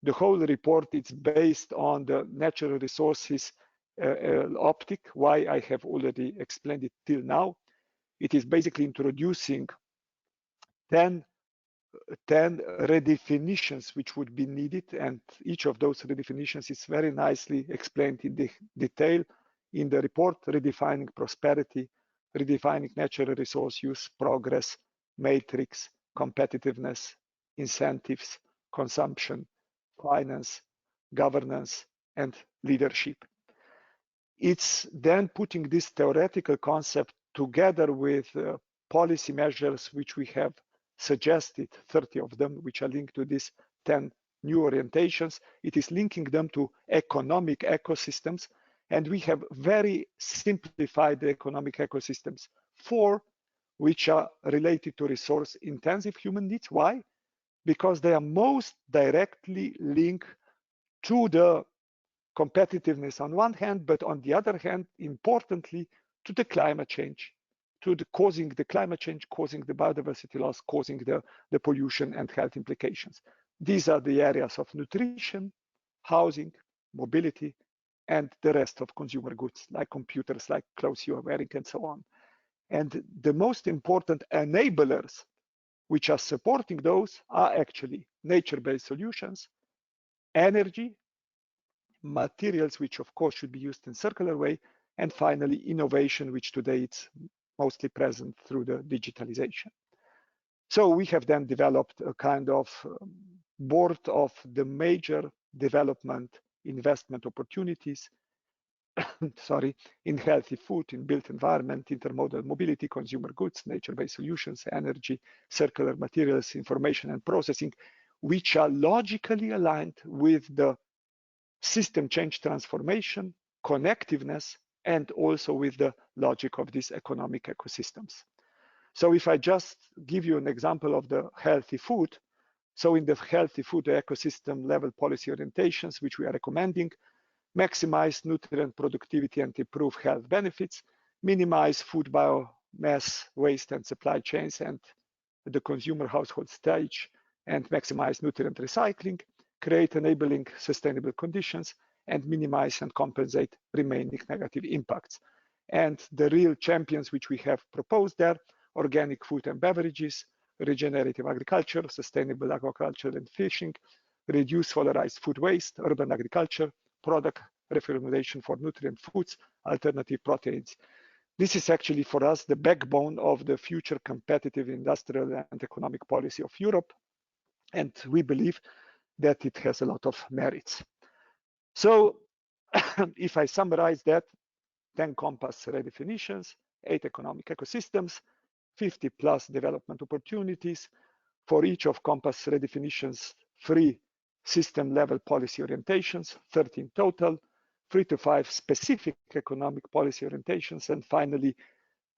The whole report is based on the natural resources optic, why I have already explained it till now. It is basically introducing 10 redefinitions which would be needed, and each of those redefinitions is very nicely explained in detail in the report, redefining prosperity, redefining natural resource use, progress, matrix, competitiveness, incentives, consumption, finance, governance, and leadership. It's then putting this theoretical concept together with policy measures which we have suggested, 30 of them, which are linked to these 10 new orientations. It is linking them to economic ecosystems, and we have very simplified the economic ecosystems, 4 which are related to resource-intensive human needs. Why? Because they are most directly linked to the competitiveness on one hand, but on the other hand, importantly, to the climate change, to the causing the climate change, causing the biodiversity loss, causing the pollution and health implications. These are the areas of nutrition, housing, mobility, and the rest of consumer goods, like computers, like clothes you are wearing, and so on. And the most important enablers which are supporting those are actually nature-based solutions, energy, materials, which of course should be used in circular way, and finally innovation, which today it's mostly present through the digitalization. So we have then developed a kind of board of the major development investment opportunities in healthy food, in built environment, intermodal mobility, consumer goods, nature-based solutions, energy, circular materials, information and processing, which are logically aligned with the system change transformation, connectiveness, and also with the logic of these economic ecosystems. So if I just give you an example of the healthy food, so in the healthy food ecosystem level policy orientations, which we are recommending, maximize nutrient productivity and improve health benefits, minimize food biomass waste and supply chains and the consumer household stage, and maximize nutrient recycling, create enabling sustainable conditions, and minimize and compensate remaining negative impacts. And the real champions which we have proposed there, organic food and beverages, regenerative agriculture, sustainable aquaculture and fishing, reduce valorized food waste, urban agriculture, product reformulation for nutrient foods, alternative proteins. This is actually for us the backbone of the future competitive industrial and economic policy of Europe. And we believe that it has a lot of merits. So if I summarize that, 10 compass redefinitions, 8 economic ecosystems, 50 plus development opportunities, for each of compass redefinitions, 3 system level policy orientations, 13 total, 3 to 5 specific economic policy orientations, and finally,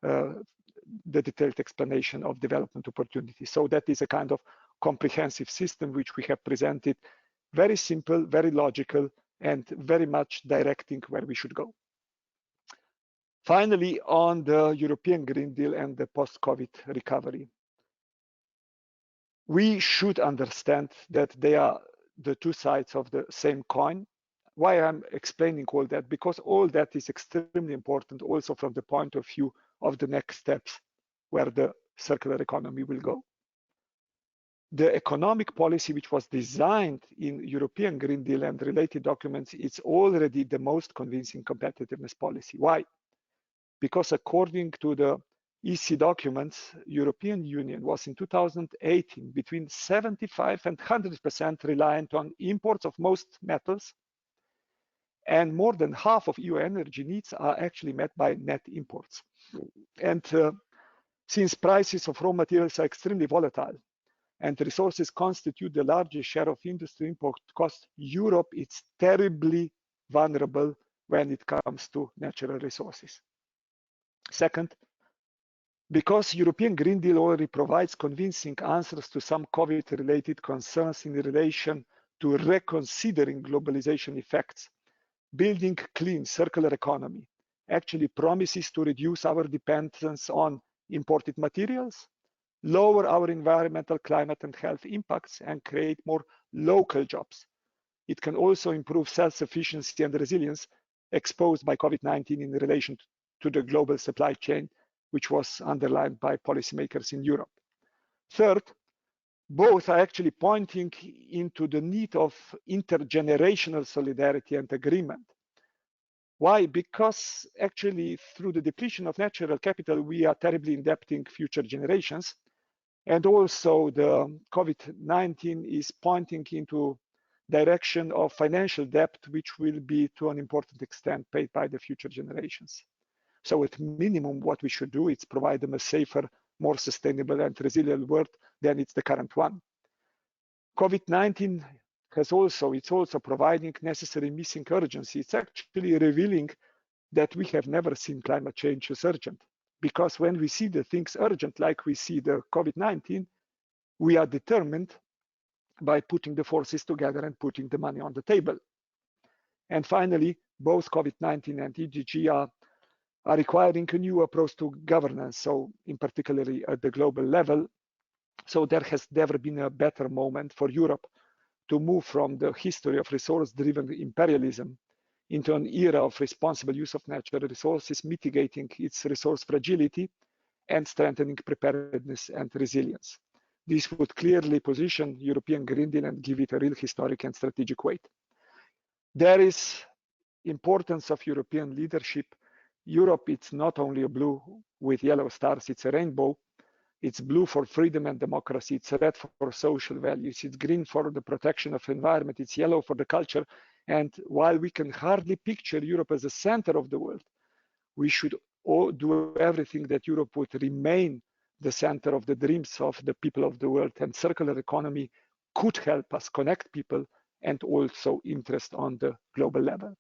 the detailed explanation of development opportunities. So that is a kind of comprehensive system which we have presented, very simple, very logical, and very much directing where we should go. Finally, on the European Green Deal and the post-COVID recovery, we should understand that they are the two sides of the same coin. Why I'm explaining all that? Because all that is extremely important also from the point of view of the next steps where the circular economy will go. The economic policy which was designed in European Green Deal and related documents is already the most convincing competitiveness policy. Why? Because according to the EC documents, European Union was in 2018 between 75 and 100% reliant on imports of most metals, and more than half of EU energy needs are actually met by net imports. And Since prices of raw materials are extremely volatile and resources constitute the largest share of industry import costs, Europe is terribly vulnerable when it comes to natural resources. Second, because European Green Deal already provides convincing answers to some COVID-related concerns in relation to reconsidering globalization effects, building clean circular economy actually promises to reduce our dependence on imported materials, lower our environmental, climate and health impacts, and create more local jobs. It can also improve self-sufficiency and resilience exposed by COVID-19 in relation to the global supply chain, which was underlined by policymakers in Europe. Third, both are actually pointing into the need of intergenerational solidarity and agreement. Why? Because actually through the depletion of natural capital, we are terribly indebting future generations. And also the COVID-19 is pointing into direction of financial debt, which will be to an important extent paid by the future generations. So at minimum, what we should do is provide them a safer, more sustainable and resilient world than it's the current one. COVID-19 it's also providing necessary missing urgency. It's actually revealing that we have never seen climate change as urgent. Because when we see the things urgent, like we see the COVID-19, we are determined by putting the forces together and putting the money on the table. And finally, both COVID-19 and EGG are requiring a new approach to governance, so in particularly at the global level. So there has never been a better moment for Europe to move from the history of resource-driven imperialism into an era of responsible use of natural resources, mitigating its resource fragility and strengthening preparedness and resilience. This would clearly position European Green Deal and give it a real historic and strategic weight. There is importance of European leadership. Europe, it's not only a blue with yellow stars, it's a rainbow. It's blue for freedom and democracy. It's red for social values. It's green for the protection of the environment. It's yellow for the culture. And while we can hardly picture Europe as the center of the world, we should all do everything that Europe would remain the center of the dreams of the people of the world. And circular economy could help us connect people and also interest on the global level.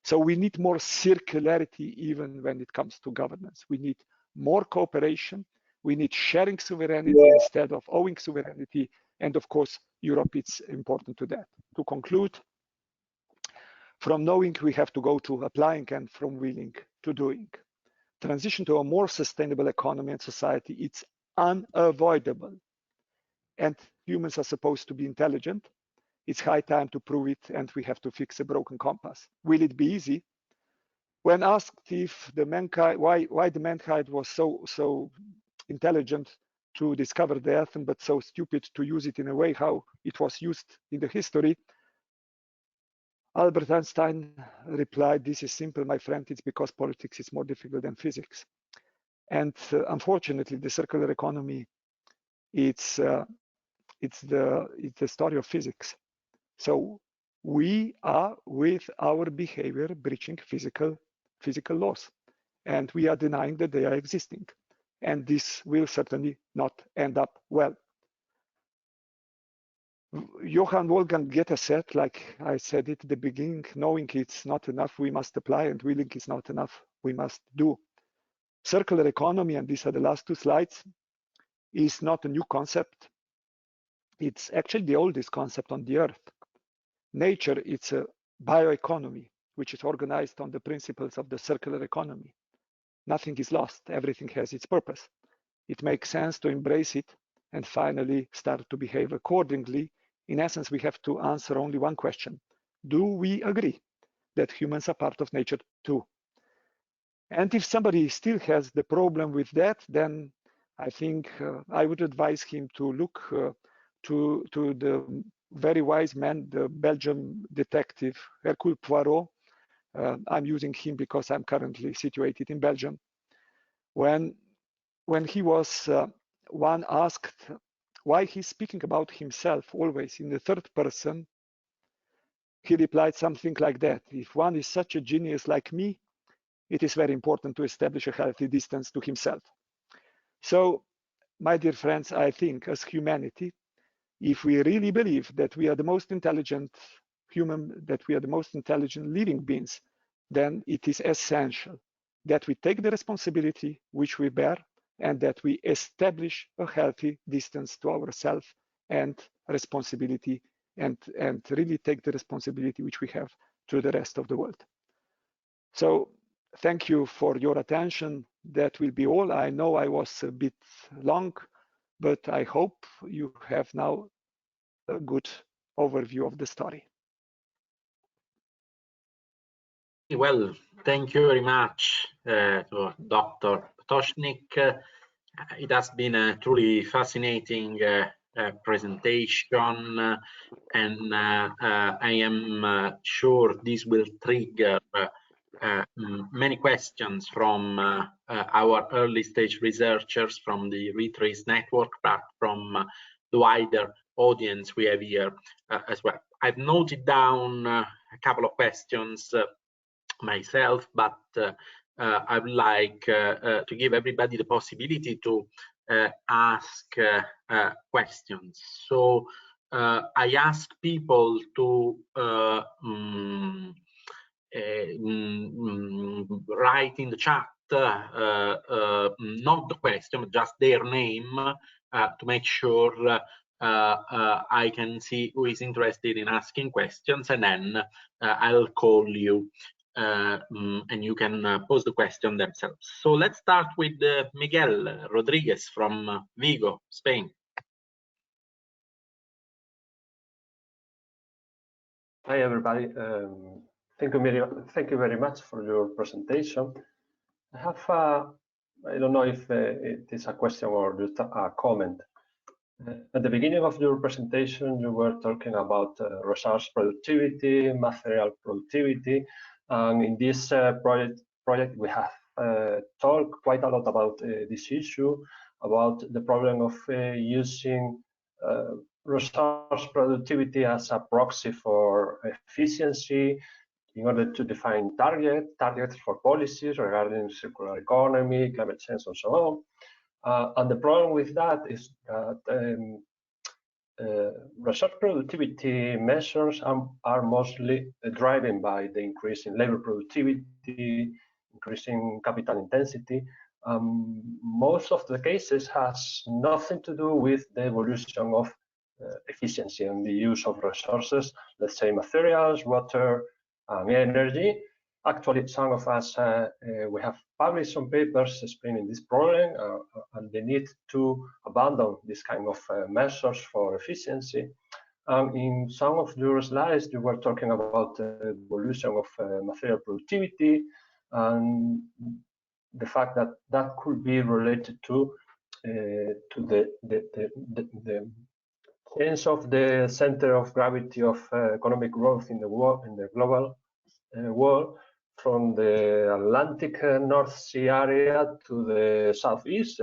So we need more circularity even when it comes to governance. We need more cooperation. We need sharing sovereignty instead of owing sovereignty. And of course, Europe is important to that. To conclude, from knowing we have to go to applying and from willing to doing. Transition to a more sustainable economy and society, it's unavoidable. And humans are supposed to be intelligent. It's high time to prove it, and we have to fix a broken compass. Will it be easy? When asked if the mankind, why the mankind was so intelligent to discover the atom, but so stupid to use it in a way how it was used in the history, Albert Einstein replied, "This is simple, my friend. It's because politics is more difficult than physics." And unfortunately, the circular economy, it's the story of physics. So we are, with our behavior, breaching physical laws, and we are denying that they are existing. And this will certainly not end up well. Johann Wolfgang Goethe said, like I said it at the beginning, knowing it's not enough, we must apply, and willing is not enough, we must do. Circular economy, and these are the last two slides, is not a new concept. It's actually the oldest concept on the earth. Nature, it's a bioeconomy, which is organized on the principles of the circular economy. Nothing is lost, everything has its purpose. It makes sense to embrace it and finally start to behave accordingly. In essence, we have to answer only one question. Do we agree that humans are part of nature too? And if somebody still has the problem with that, then I think I would advise him to look to the very wise man, the Belgian detective Hercule Poirot. I'm using him because I'm currently situated in Belgium. When he was one asked why he's speaking about himself always in the third person, he replied something like that: if one is such a genius like me, it is very important to establish a healthy distance to himself. So, my dear friends, I think as humanity, if we really believe that we are the most intelligent that we are the most intelligent living beings, then it is essential that we take the responsibility which we bear and that we establish a healthy distance to ourselves and responsibility and really take the responsibility which we have to the rest of the world. So thank you for your attention. That will be all. I know I was a bit long, but I hope you have now a good overview of the story. Well, thank you very much to Dr. Potočnik. It has been a truly fascinating presentation, and I am sure this will trigger many questions from our early stage researchers, from the Retrace network, but from the wider audience we have here as well. I've noted down a couple of questions myself, but I would like to give everybody the possibility to ask questions. So I ask people to write in the chat not the question, but just their name to make sure I can see who is interested in asking questions, and then I'll call you and you can pose the question themselves. So let's start with Miguel Rodriguez from Vigo, Spain. Hi everybody. Thank you very much for your presentation. I have I don't know if it is a question or just a comment. At the beginning of your presentation, you were talking about resource productivity, material productivity, and in this project we have talked quite a lot about this issue, about the problem of using resource productivity as a proxy for efficiency in order to define targets for policies regarding circular economy, climate change, and so on. And the problem with that is that resource productivity measures are mostly driven by the increase in labor productivity, increasing capital intensity. Most of the cases has nothing to do with the evolution of efficiency and the use of resources, let's say materials, water, and energy. Actually, some of us, we have published some papers explaining this problem and the need to abandon this kind of measures for efficiency. In some of your slides, you were talking about the evolution of material productivity and the fact that that could be related to the change of the center of gravity of economic growth in the world, in the global world, from the Atlantic North Sea area to the southeast,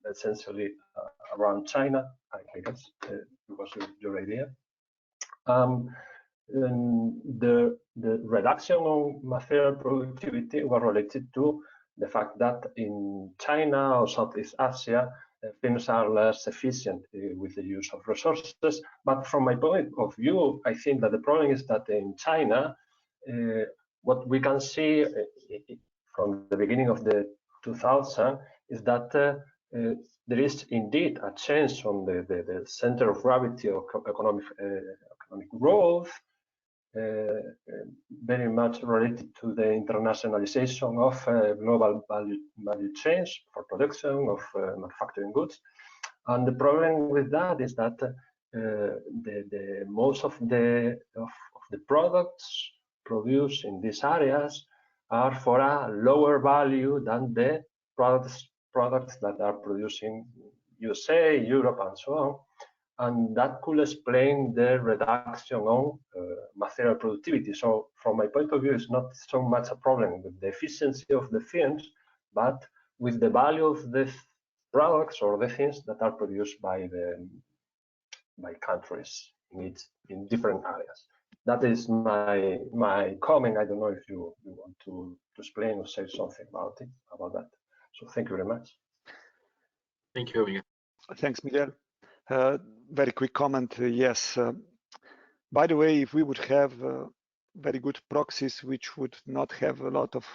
essentially around China. I guess was your idea. The reduction of material productivity was related to the fact that in China or Southeast Asia, things are less efficient with the use of resources. But from my point of view, I think that the problem is that in China, what we can see from the beginning of the 2000s is that there is indeed a change on the center of gravity of economic growth, very much related to the internationalization of global value chains for production of manufacturing goods. And the problem with that is that most of the products produced in these areas are for a lower value than the products that are produced in USA, Europe, and so on. And that could explain the reduction on material productivity. So from my point of view, it's not so much a problem with the efficiency of the things, but with the value of the products or the things that are produced by countries in different areas. That is my comment. I don't know if you want to explain or say something about that. So thank you very much. Thank you, Miguel. Thanks, Miguel. Very quick comment. Yes. By the way, if we would have very good proxies which would not have a lot of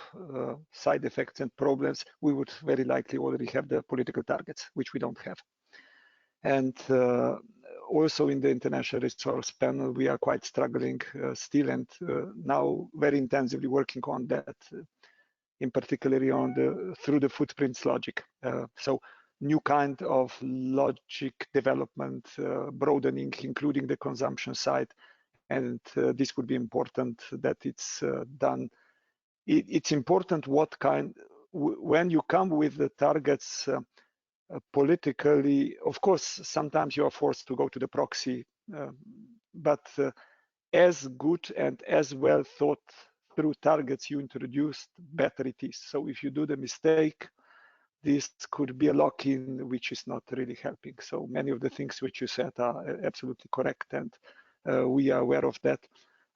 side effects and problems, we would very likely already have the political targets, which we don't have. And also in the international resource panel, we are quite struggling still, and now very intensively working on that, in particularly on through the footprints logic. So new kind of logic development, broadening, including the consumption side. And this would be important that it's done. It's important what kind, when you come with the targets politically, of course, sometimes you are forced to go to the proxy, but as good and as well thought through targets you introduced, better it is. So if you do the mistake, this could be a lock-in, which is not really helping. So many of the things which you said are absolutely correct, and we are aware of that.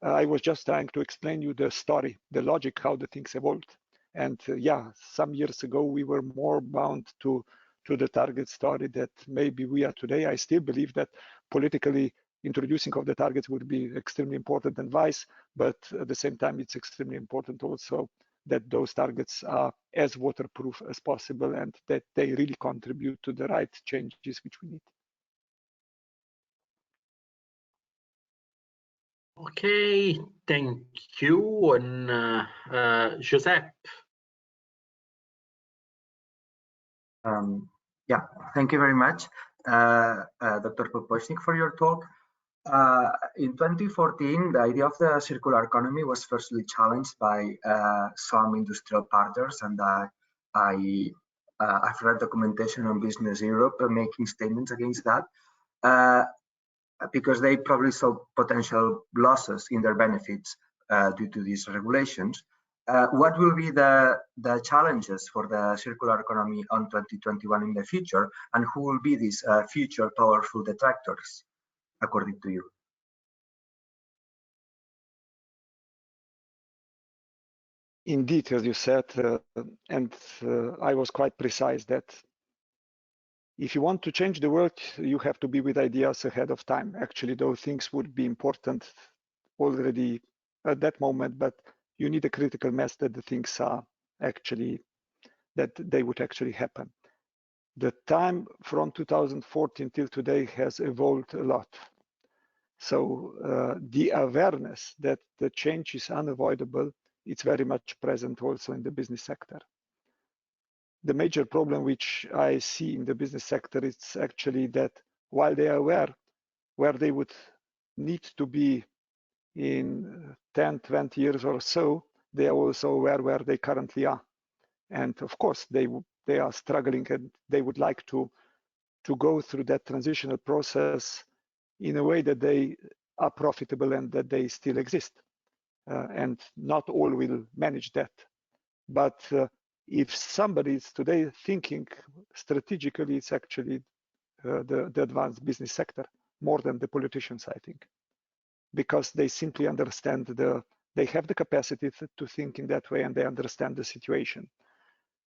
I was just trying to explain you the story, the logic, how the things evolved. And yeah, some years ago, we were more bound to the target story that maybe we are today. I still believe that politically introducing of the targets would be extremely important and wise, but at the same time, it's extremely important also that those targets are as waterproof as possible and that they really contribute to the right changes which we need. Okay, thank you. And Josep. Yeah, thank you very much, Dr. Potočnik, for your talk. In 2014, the idea of the circular economy was firstly challenged by some industrial partners, and I've read documentation on Business Europe making statements against that because they probably saw potential losses in their benefits due to these regulations. What will be the challenges for the circular economy on 2021 in the future, and who will be these future powerful detractors, according to you? Indeed, as you said, and I was quite precise that if you want to change the world, you have to be with ideas ahead of time. Actually, those things would be important already at that moment, but you need a critical mass that the things are actually, that they would actually happen. The time from 2014 till today has evolved a lot. So the awareness that the change is unavoidable, it's very much present also in the business sector. The major problem which I see in the business sector is actually that while they are aware where they would need to be in 10, 20 years or so, they are also aware where they currently are. And of course, they are struggling and they would like to go through that transitional process in a way that they are profitable and that they still exist. And not all will manage that. But if somebody is today thinking strategically, it's actually the advanced business sector more than the politicians, I think, because they simply understand they have the capacity to think in that way and they understand the situation.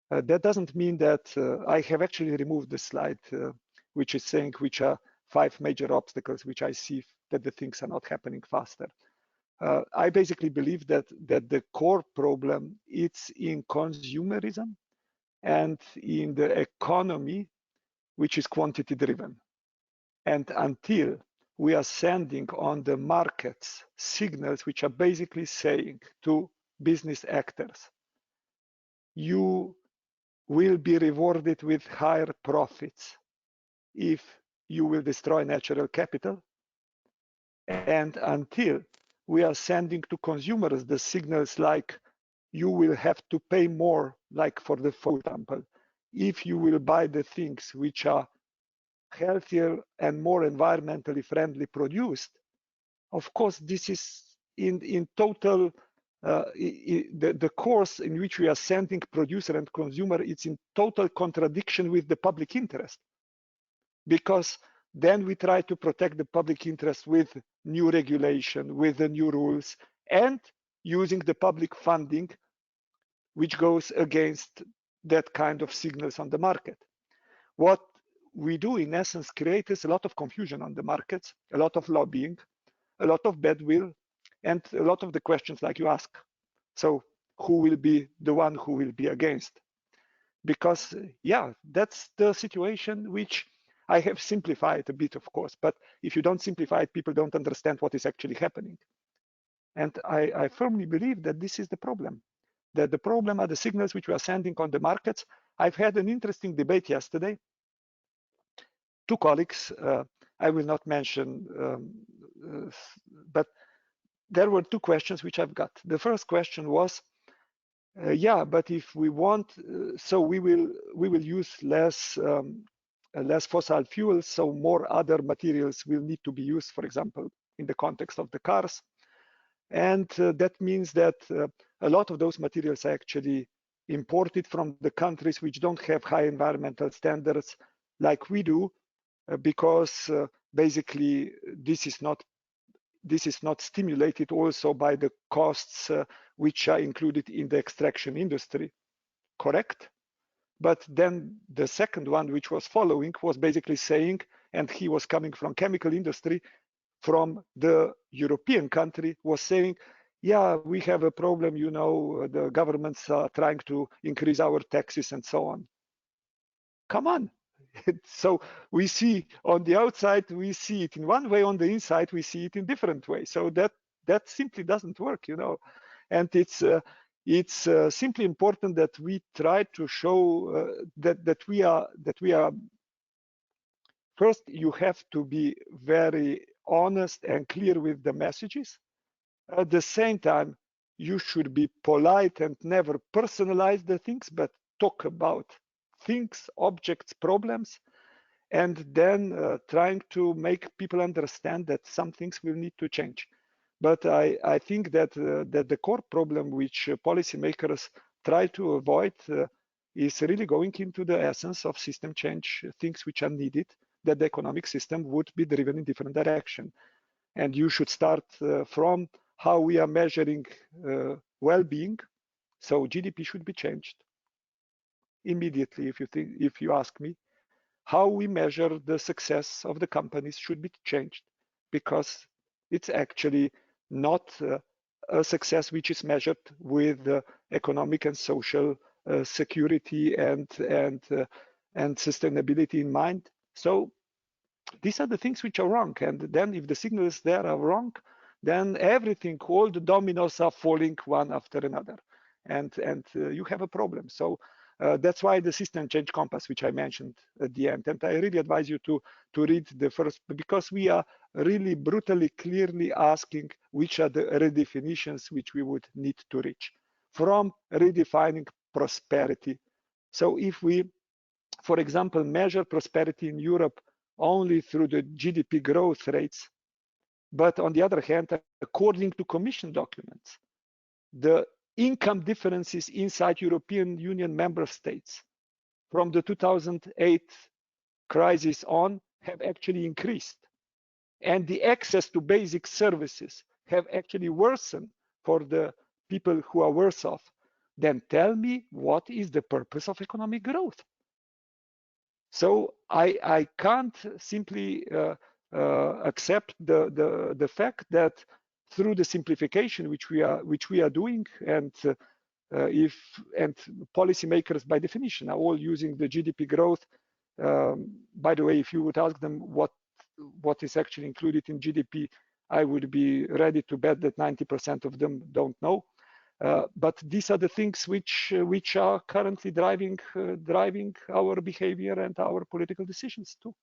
That doesn't mean that I have actually removed the slide, which is saying which are 5 major obstacles which I see that the things are not happening faster. I basically believe that the core problem is in consumerism and in the economy, which is quantity driven. And until we are sending on the markets signals which are basically saying to business actors, you will be rewarded with higher profits if you will destroy natural capital. And until we are sending to consumers the signals like you will have to pay more, like for the food example, if you will buy the things which are healthier and more environmentally friendly produced. Of course, this is in total, the course in which we are sending producer and consumer, it's in total contradiction with the public interest. Because then we try to protect the public interest with new regulation, with the new rules, and using the public funding, which goes against that kind of signals on the market. What we do in essence creates a lot of confusion on the markets, a lot of lobbying, a lot of bad will, and a lot of the questions like you ask. So who will be the one who will be against? Because yeah, that's the situation which I have simplified a bit, of course, but if you don't simplify it, people don't understand what is actually happening. And I firmly believe that this is the problem, that the problem are the signals which we are sending on the markets. I've had an interesting debate yesterday. Two colleagues, I will not mention, but there were two questions which I've got. The first question was, yeah, but if we want, so we will use less fossil fuels, so more other materials will need to be used, for example, in the context of the cars. And that means that a lot of those materials are actually imported from the countries which don't have high environmental standards like we do, because basically this is not stimulated also by the costs which are included in the extraction industry, correct? But then the second one, which was following, was basically saying, and he was coming from chemical industry, from the European country, was saying, yeah, we have a problem, you know, the governments are trying to increase our taxes and so on. Come on. So we see on the outside, we see it in one way, on the inside, we see it in different ways. So that simply doesn't work, you know. And it's simply important that we try to show that we are. First, you have to be very honest and clear with the messages. At the same time, you should be polite and never personalize the things, but talk about things, objects, problems, and then trying to make people understand that some things will need to change. But I think that the core problem which policymakers try to avoid is really going into the essence of system change, things which are needed, that the economic system would be driven in different direction. And you should start from how we are measuring well-being. So GDP should be changed immediately, if you ask me. How we measure the success of the companies should be changed, because it's actually not a success which is measured with economic and social security and sustainability in mind. So these are the things which are wrong. And then if the signals there are wrong, then everything, all the dominoes are falling one after another, and you have a problem. So that's why the system change compass, which I mentioned at the end, and I really advise you to read the first, because we are really brutally clearly asking which are the redefinitions which we would need to reach from redefining prosperity. So if we, for example, measure prosperity in Europe only through the GDP growth rates, but on the other hand, according to Commission documents, the income differences inside European Union member states from the 2008 crisis on have actually increased. And the access to basic services have actually worsened for the people who are worse off. Then tell me, what is the purpose of economic growth? So I can't simply accept the fact that through the simplification which we are doing, and policymakers by definition are all using the GDP growth. By the way, if you would ask them what is actually included in GDP, I would be ready to bet that 90% of them don't know. But these are the things which are currently driving our behavior and our political decisions too,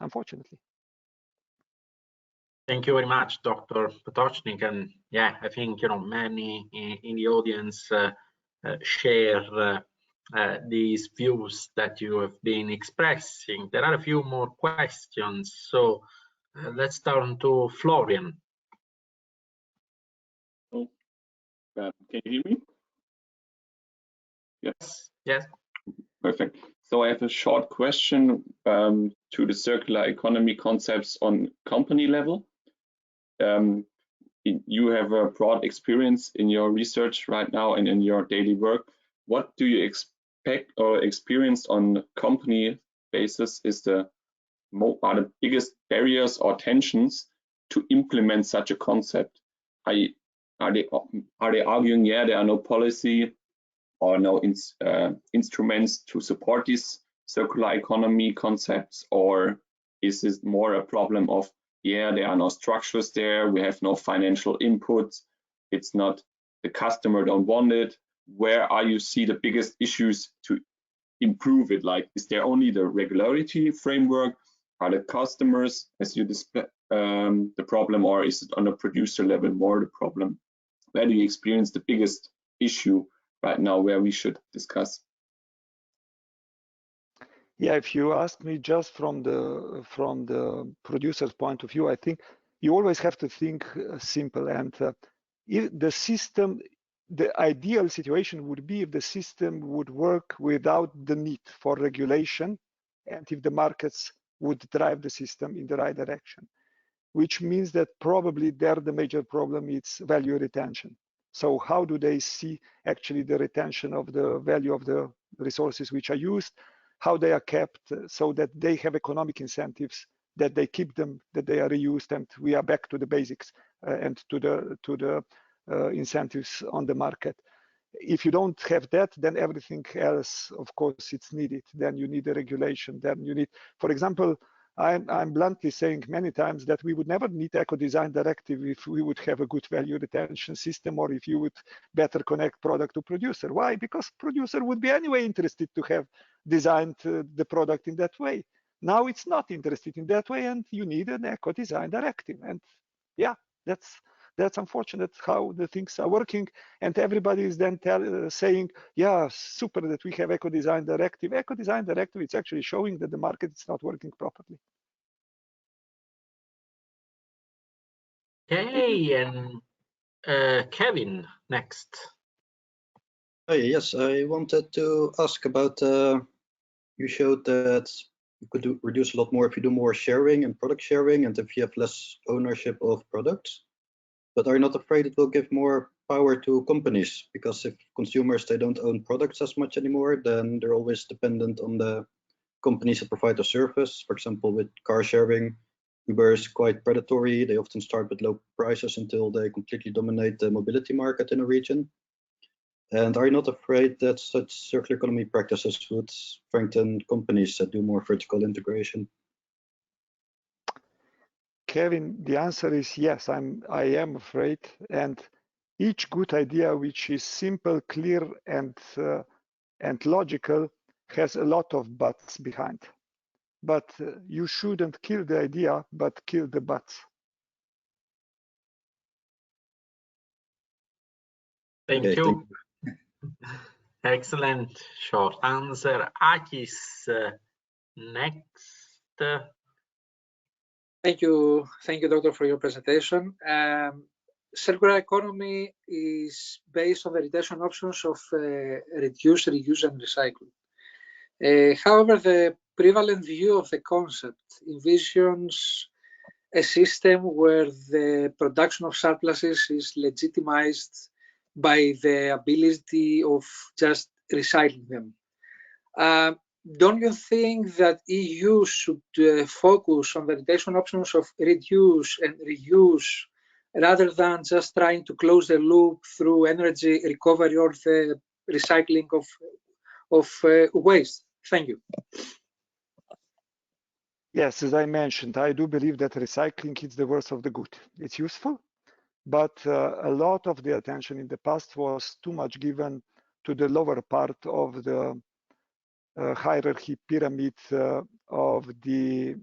unfortunately. Thank you very much, Dr. Potočnik. And yeah, I think many in the audience share these views that you have been expressing. There are a few more questions, so let's turn to Florian. Oh, can you hear me? Yes. Yes. Perfect. So I have a short question to the circular economy concepts on company level. You have a broad experience in your research right now and in your daily work. What do you expect or experience on company basis are the biggest barriers or tensions to implement such a concept? Are they arguing, yeah, there are no policy or no instruments to support these circular economy concepts, or is this more a problem of, yeah, there are no structures there, we have no financial inputs, it's not, the customer don't want it? Where are you see the biggest issues to improve it? Like, is there only the regulatory framework? Are the customers, as you display, the problem, or is it on a producer level more the problem? Where do you experience the biggest issue right now where we should discuss? Yeah, if you ask me just from the producer's point of view, I think you always have to think simple. And if the system, the ideal situation would be if the system would work without the need for regulation, and if the markets would drive the system in the right direction, which means that probably there the major problem is value retention. So how do they see actually the retention of the value of the resources which are used, how they are kept, so that they have economic incentives, that they keep them, that they are reused, and we are back to the basics and to the incentives on the market. If you don't have that, then everything else, of course, it's needed. Then you need a regulation. Then you need, for example, I'm bluntly saying many times that we would never need eco-design directive if we would have a good value retention system, or if you would better connect product to producer. Why? Because producer would be anyway interested to have designed the product in that way. Now it's not interested in that way, and you need an eco-design directive. And yeah, that's unfortunate how the things are working, and everybody is then saying, yeah, super that we have eco-design directive. Eco-design directive, it's actually showing that the market is not working properly. Okay, and Kevin next. Yes, I wanted to ask about, you showed that you could reduce a lot more if you do more sharing and product sharing, and if you have less ownership of products. But are you not afraid it will give more power to companies? Because if consumers, they don't own products as much anymore, then they're always dependent on the companies that provide the service. For example, with car sharing, Uber is quite predatory. They often start with low prices until they completely dominate the mobility market in a region. And are you not afraid that such circular economy practices would strengthen companies that do more vertical integration? Kevin, the answer is yes, I am afraid. And each good idea which is simple, clear, and logical has a lot of buts behind. But you shouldn't kill the idea, but kill the buts. Thank Okay, you. thank you. Excellent short answer. Akis next. Thank you, Doctor, for your presentation. Circular economy is based on the retention options of reduce, reuse, and recycle. However, the prevalent view of the concept envisions a system where the production of surpluses is legitimized by the ability of just recycling them. Don't you think that EU should focus on the retention options of reduce and reuse rather than just trying to close the loop through energy recovery or the recycling of waste? Thank you. Yes, as I mentioned, I do believe that recycling is the worst of the good. It's useful, but a lot of the attention in the past was too much given to the lower part of the hierarchy pyramid of the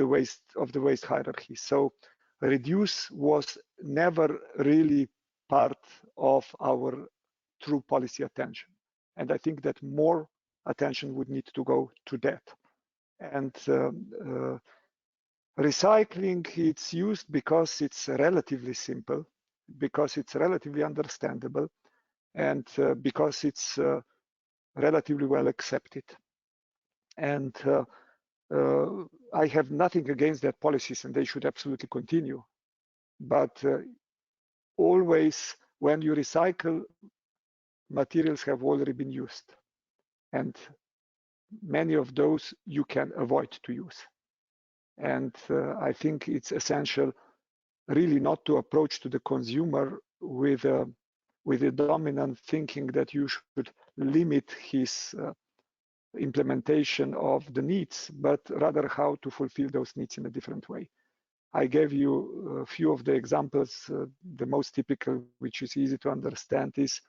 waste hierarchy. So reduce was never really part of our true policy attention, and I think that more attention would need to go to that. And recycling, it's used because it's relatively simple, because it's relatively understandable, and because it's relatively well accepted. And I have nothing against that policies, and they should absolutely continue. But always when you recycle, materials have already been used. And many of those you can avoid to use. And I think it's essential really not to approach to the consumer with a dominant thinking that you should limit his implementation of the needs, but rather how to fulfill those needs in a different way. I gave you a few of the examples. The most typical, which is easy to understand, is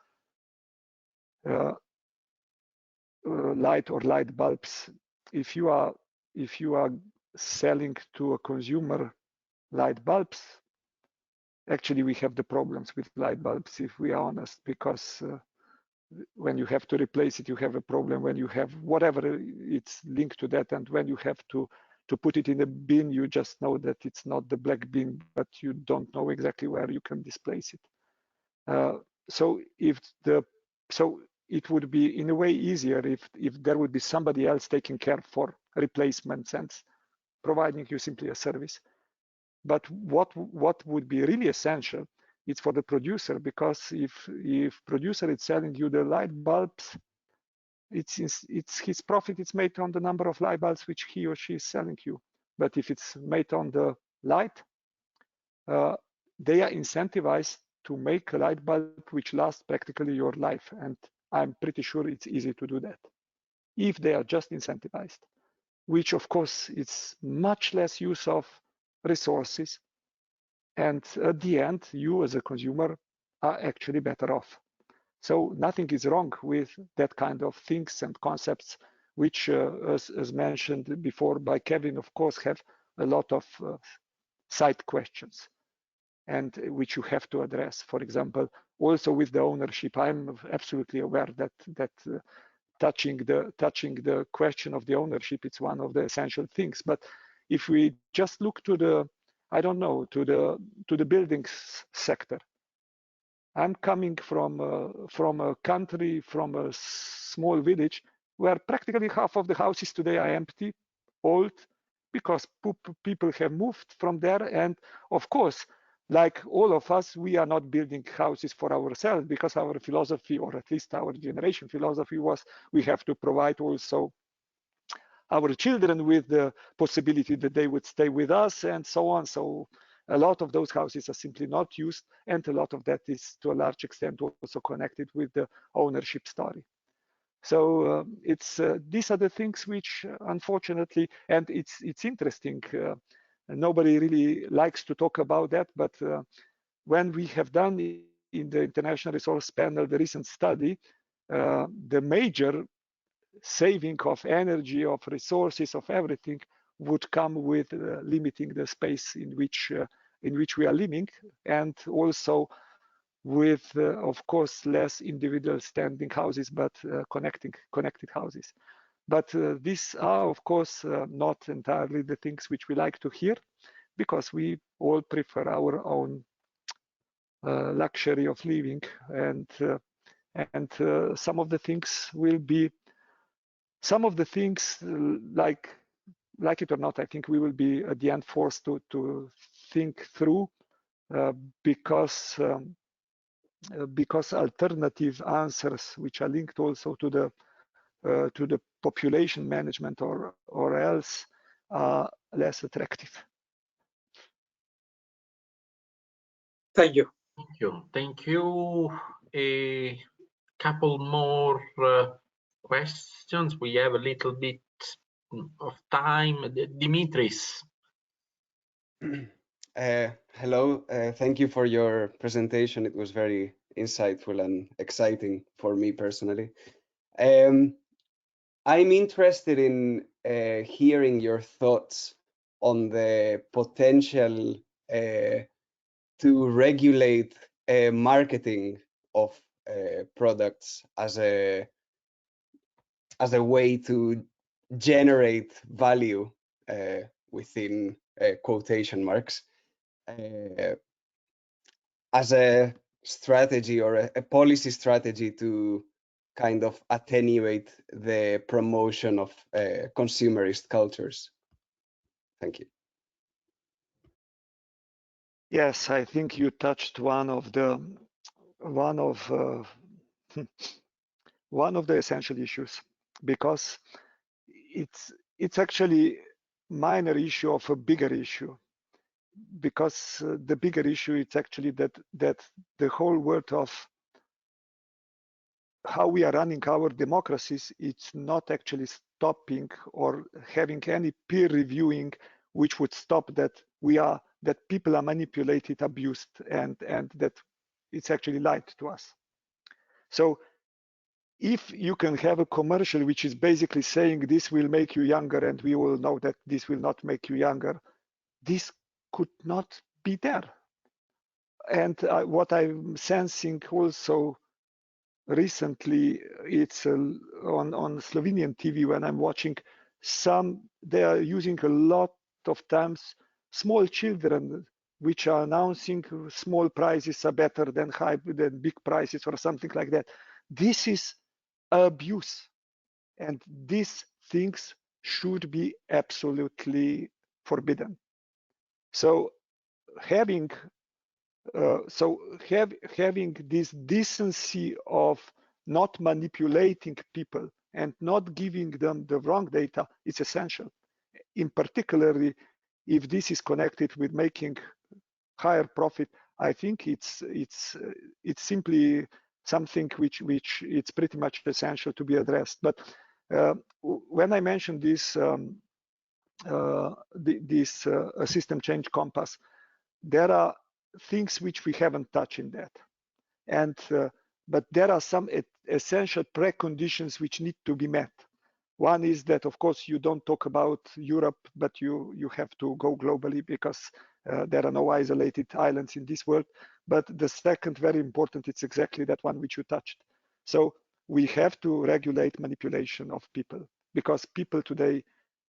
light or light bulbs. If you are selling to a consumer light bulbs, actually we have the problems with light bulbs, if we are honest, because when you have to replace it, you have a problem. When you have whatever it's linked to that, and when you have to put it in a bin, you just know that it's not the black bin, but you don't know exactly where you can displace it. So it would be in a way easier if there would be somebody else taking care for replacements and providing you simply a service. But what would be really essential, it's for the producer, because if producer is selling you the light bulbs, it's his profit. It's made on the number of light bulbs which he or she is selling you. But if it's made on the light, they are incentivized to make a light bulb which lasts practically your life. And I'm pretty sure it's easy to do that if they are just incentivized, which of course it's much less use of resources. And at the end, you as a consumer are actually better off. So nothing is wrong with that kind of things and concepts, which, as mentioned before by Kevin, of course, have a lot of side questions, and which you have to address. For example, also with the ownership, I'm absolutely aware that touching the question of the ownership, it's one of the essential things. But if we just look to the, I don't know, to the buildings sector. I'm coming from a country, from a small village where practically half of the houses today are empty, old, because people have moved from there. And of course, like all of us, we are not building houses for ourselves, because our philosophy, or at least our generation philosophy, was we have to provide also our children with the possibility that they would stay with us, and so on. So a lot of those houses are simply not used, and a lot of that is to a large extent also connected with the ownership story. So it's these are the things which, unfortunately, and it's interesting. Nobody really likes to talk about that, but when we have done in the International Resource Panel the recent study, the major saving of energy, of resources, of everything would come with limiting the space in which we are living, and also with, of course, less individual standing houses, but connected houses. But these are, of course, not entirely the things which we like to hear, because we all prefer our own luxury of living, and some of the things will be, some of the things, like it or not, I think we will be at the end forced to think through, because alternative answers, which are linked also to the population management or else, are less attractive. Thank you. Thank you. Thank you. A couple more questions. We have a little bit of time. Dimitris. Hello. Thank you for your presentation. It was very insightful and exciting for me personally. I'm interested in hearing your thoughts on the potential to regulate marketing of products as a way to generate value within quotation marks, as a strategy or a policy strategy to kind of attenuate the promotion of consumerist cultures. Thank you. Yes, I think you touched one of the essential issues, because it's actually minor issue of a bigger issue, because the bigger issue is actually that the whole world of how we are running our democracies, it's not actually stopping or having any peer reviewing which would stop that people are manipulated, abused, and that it's actually lied to us. So if you can have a commercial which is basically saying this will make you younger, and we all know that this will not make you younger, this could not be there. And what I'm sensing also recently, it's on Slovenian TV when I'm watching they are using a lot of times small children which are announcing small prices are better than big prices or something like that. This is abuse, and these things should be absolutely forbidden. So having this decency of not manipulating people and not giving them the wrong data is essential. In particularly, if this is connected with making higher profit, I think it's simply something which it's pretty much essential to be addressed. But when I mentioned this system change compass, there are things which we haven't touched in that, and but there are some essential preconditions which need to be met. One is that, of course, you don't talk about Europe, but you have to go globally, because there are no isolated islands in this world. But the second, very important, it's exactly that one which you touched. So we have to regulate manipulation of people, because people today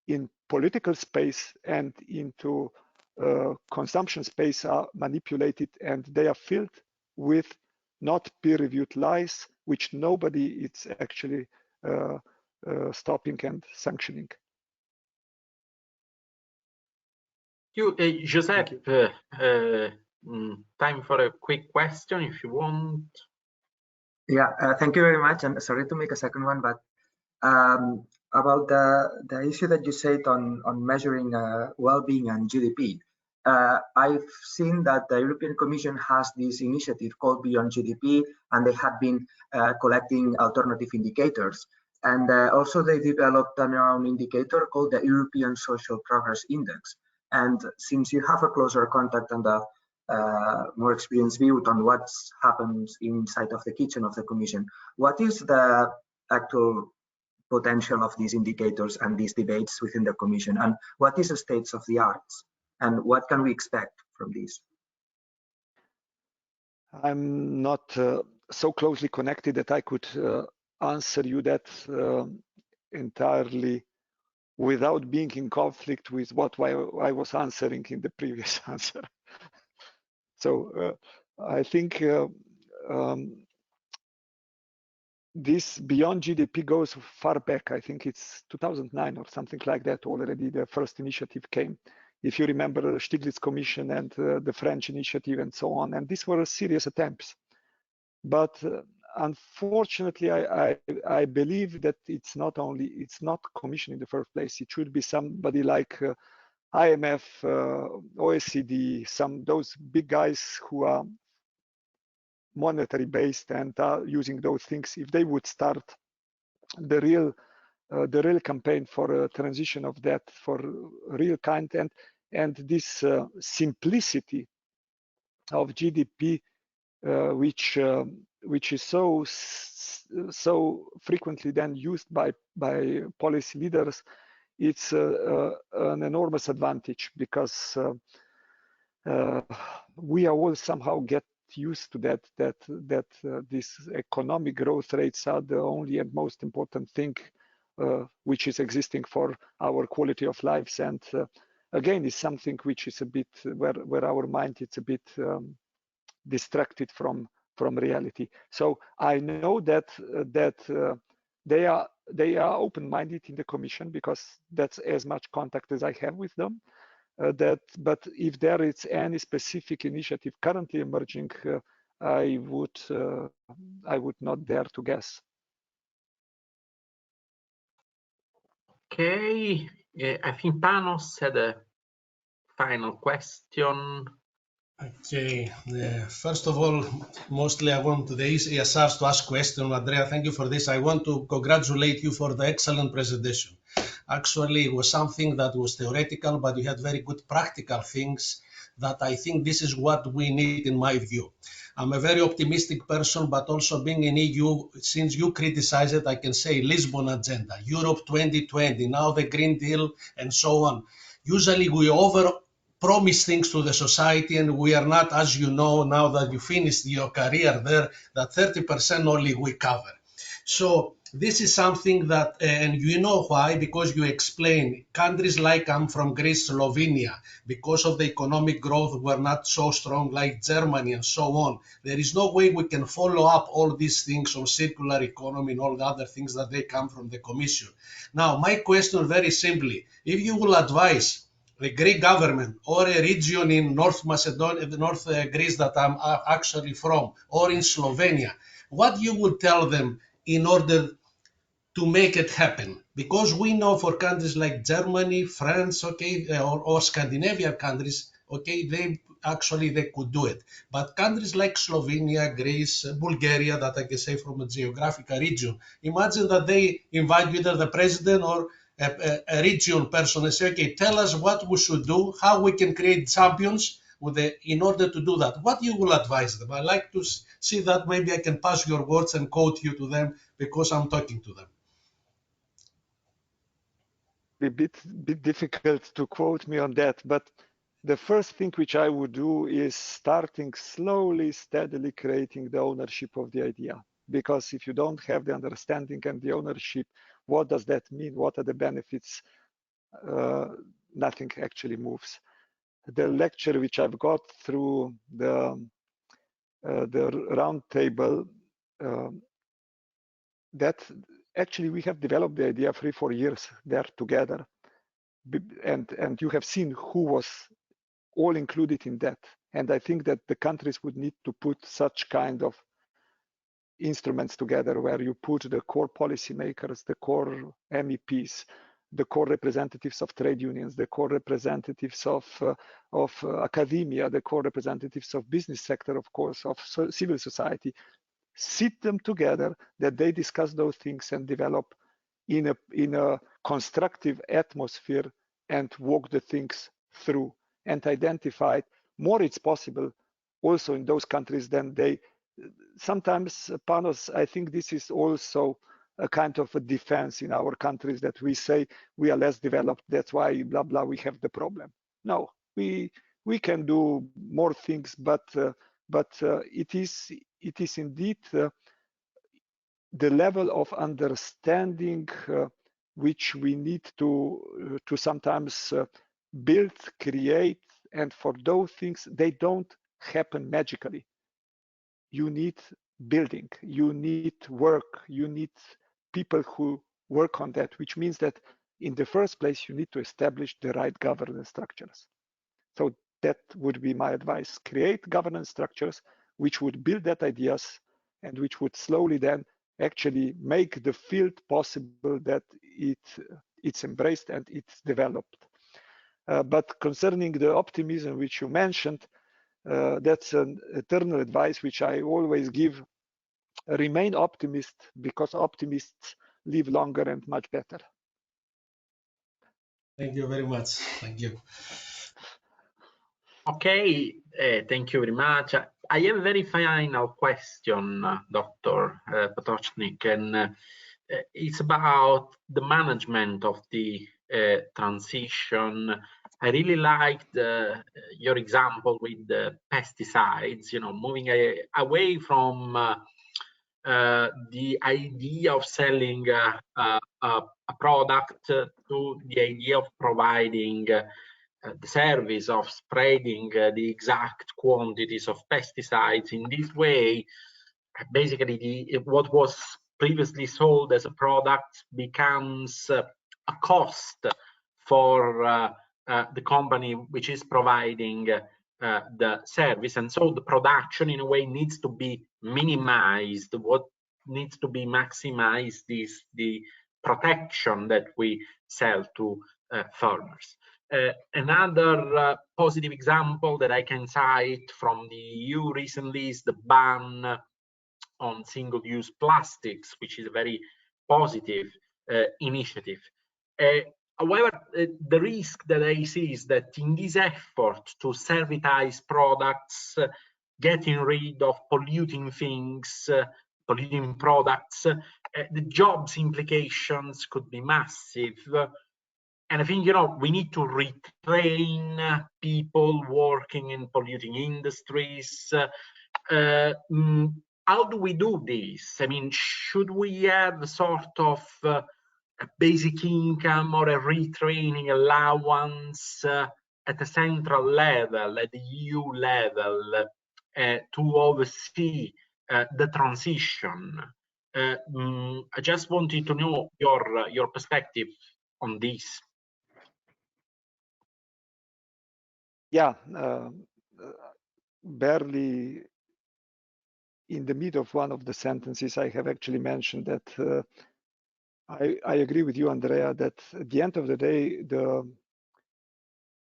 in political space and into consumption space are manipulated, and they are filled with not peer-reviewed lies, which nobody is actually stopping and sanctioning. Joseph, time for a quick question if you want. Yeah, thank you very much. And sorry to make a second one, but about the issue that you said on measuring well-being and GDP. I've seen that the European Commission has this initiative called Beyond GDP, and they have been collecting alternative indicators. And also they developed an own indicator called the European Social Progress Index. And since you have a closer contact and a more experienced view on what happens inside of the kitchen of the Commission, what is the actual potential of these indicators and these debates within the Commission, and what is the state of the arts, and what can we expect from these? I'm not so closely connected that I could answer you that entirely without being in conflict with what I was answering in the previous answer. So I think this Beyond GDP goes far back. I think it's 2009 or something like that already. The first initiative came. If you remember, the Stiglitz Commission and the French initiative and so on. And these were serious attempts. But unfortunately, I believe that it's not Commission in the first place. It should be somebody like IMF, OECD, those big guys who are monetary based and are using those things. If they would start the real campaign for a transition of that for real content and this simplicity of GDP, which is so frequently then used by policy leaders, it's an enormous advantage, because we are all somehow get used to that these economic growth rates are the only and most important thing which is existing for our quality of lives. And again, it's something which is a bit where our mind is a bit distracted from reality. So I know that they are open-minded in the Commission, because that's as much contact as I have with them. But if there is any specific initiative currently emerging, I would not dare to guess. Okay, I think Panos had a final question. Okay, first of all, mostly I want the ESRs to ask questions. Andrea, thank you for this. I want to congratulate you for the excellent presentation. Actually, it was something that was theoretical, but you had very good practical things that I think this is what we need in my view. I'm a very optimistic person, but also being in EU, since you criticize it, I can say Lisbon agenda, Europe 2020, now the Green Deal and so on. Usually we promise things to the society, and we are not, as you know, now that you finished your career there, that 30% only we cover. So this is something that, and you know why, because you explain countries like I'm from Greece, Slovenia, because of the economic growth were not so strong like Germany and so on. There is no way we can follow up all these things on circular economy and all the other things that they come from the Commission. Now, my question very simply, if you will advise the Greek government or a region in North Macedonia, North Greece that I'm actually from, or in Slovenia, what you would tell them in order to make it happen? Because we know for countries like Germany, France, okay, or Scandinavian countries, okay, they could do it. But countries like Slovenia, Greece, Bulgaria, that I can say from a geographical region, imagine that they invite either the president or a regional person and say, okay, tell us what we should do, how we can create champions in order to do that. What you will advise them? I like to see that. Maybe I can pass your words and quote you to them because I'm talking to them. A bit difficult to quote me on that, but the first thing which I would do is starting slowly, steadily creating the ownership of the idea. Because if you don't have the understanding and the ownership, what does that mean? What are the benefits? Nothing actually moves. The lecture which I've got through the round table, that actually we have developed the idea 3-4 years there together, and you have seen who was all included in that. And I think that the countries would need to put such kind of instruments together where you put the core policymakers, the core MEPs, the core representatives of trade unions, the core representatives of academia, the core representatives of business sector, of course, of civil society. Sit them together, that they discuss those things and develop in a constructive atmosphere and walk the things through and identify more it's possible also in those countries than they sometimes. Panos, I think this is also a kind of a defense in our countries that we say we are less developed, that's why blah blah we have the problem. No, we can do more things, but it is indeed the level of understanding which we need to sometimes build, create, and for those things they don't happen magically. You need building, you need work, you need people who work on that, which means that in the first place you need to establish the right governance structures. So that would be my advice. Create governance structures which would build that ideas and which would slowly then actually make the field possible that it's embraced and it's developed. But concerning the optimism which you mentioned, that's an eternal advice which I always give. Remain optimist, because optimists live longer and much better. Thank you very much. Thank you. Okay, thank you very much. I have a very final question, Dr. Potočnik, and it's about the management of the transition. I really liked your example with the pesticides, moving away from the idea of selling a product to the idea of providing the service of spreading the exact quantities of pesticides. In this way, basically what was previously sold as a product becomes a cost for the company which is providing the service, and so the production in a way needs to be minimized. What needs to be maximized is the protection that we sell to farmers. Another positive example that I can cite from the EU recently is the ban on single-use plastics, which is a very positive initiative. However, the risk that I see is that in this effort to servitize products, getting rid of polluting things, polluting products, the jobs implications could be massive. And I think, we need to retrain people working in polluting industries. How do we do this? I mean, should we have a sort of a basic income or a retraining allowance at a central level, at the EU level, to oversee the transition? I just wanted to know your perspective on this. Yeah, barely in the middle of one of the sentences, I have actually mentioned that I agree with you, Andrea, that at the end of the day, the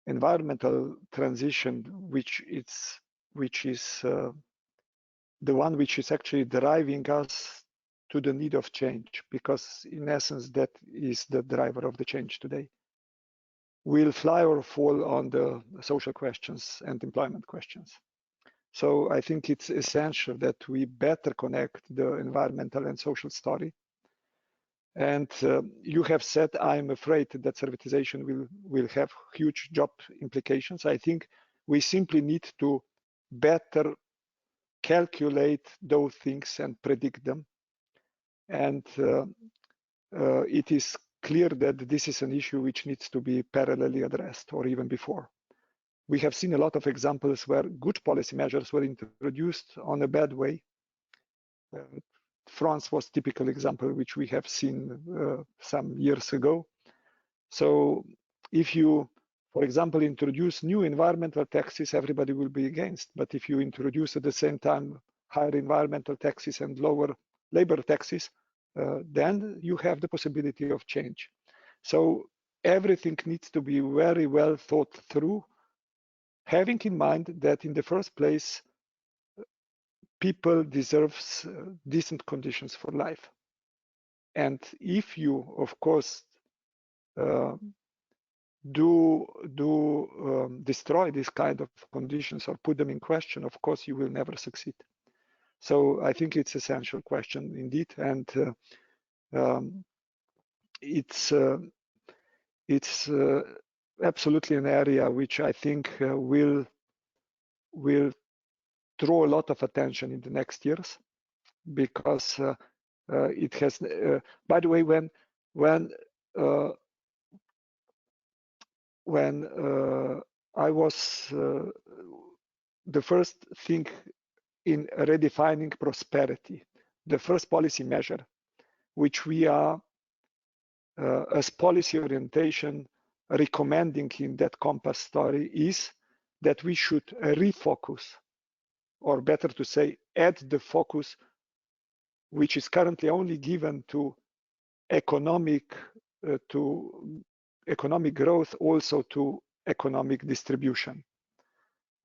environmental transition, which is the one which is actually driving us to the need of change, because in essence, that is the driver of the change today, will fly or fall on the social questions and employment questions. So I think it's essential that we better connect the environmental and social story. And you have said, I'm afraid that servitization will have huge job implications. I think we simply need to better calculate those things and predict them. And it is clear that this is an issue which needs to be parallelly addressed, or even before. We have seen a lot of examples where good policy measures were introduced on a bad way. France was a typical example, which we have seen some years ago. So if you, for example, introduce new environmental taxes, everybody will be against. But if you introduce at the same time higher environmental taxes and lower labor taxes, then you have the possibility of change. So everything needs to be very well thought through, having in mind that in the first place, people deserve decent conditions for life. And if you, of course, destroy these kind of conditions or put them in question, of course, you will never succeed. So I think it's an essential question indeed, and it's absolutely an area which I think will draw a lot of attention in the next years, because it has. By the way, when I was the first thing in redefining prosperity, the first policy measure, which we are as policy orientation recommending in that compass story, is that we should refocus, or better to say, add the focus which is currently only given to economic growth, also to economic distribution.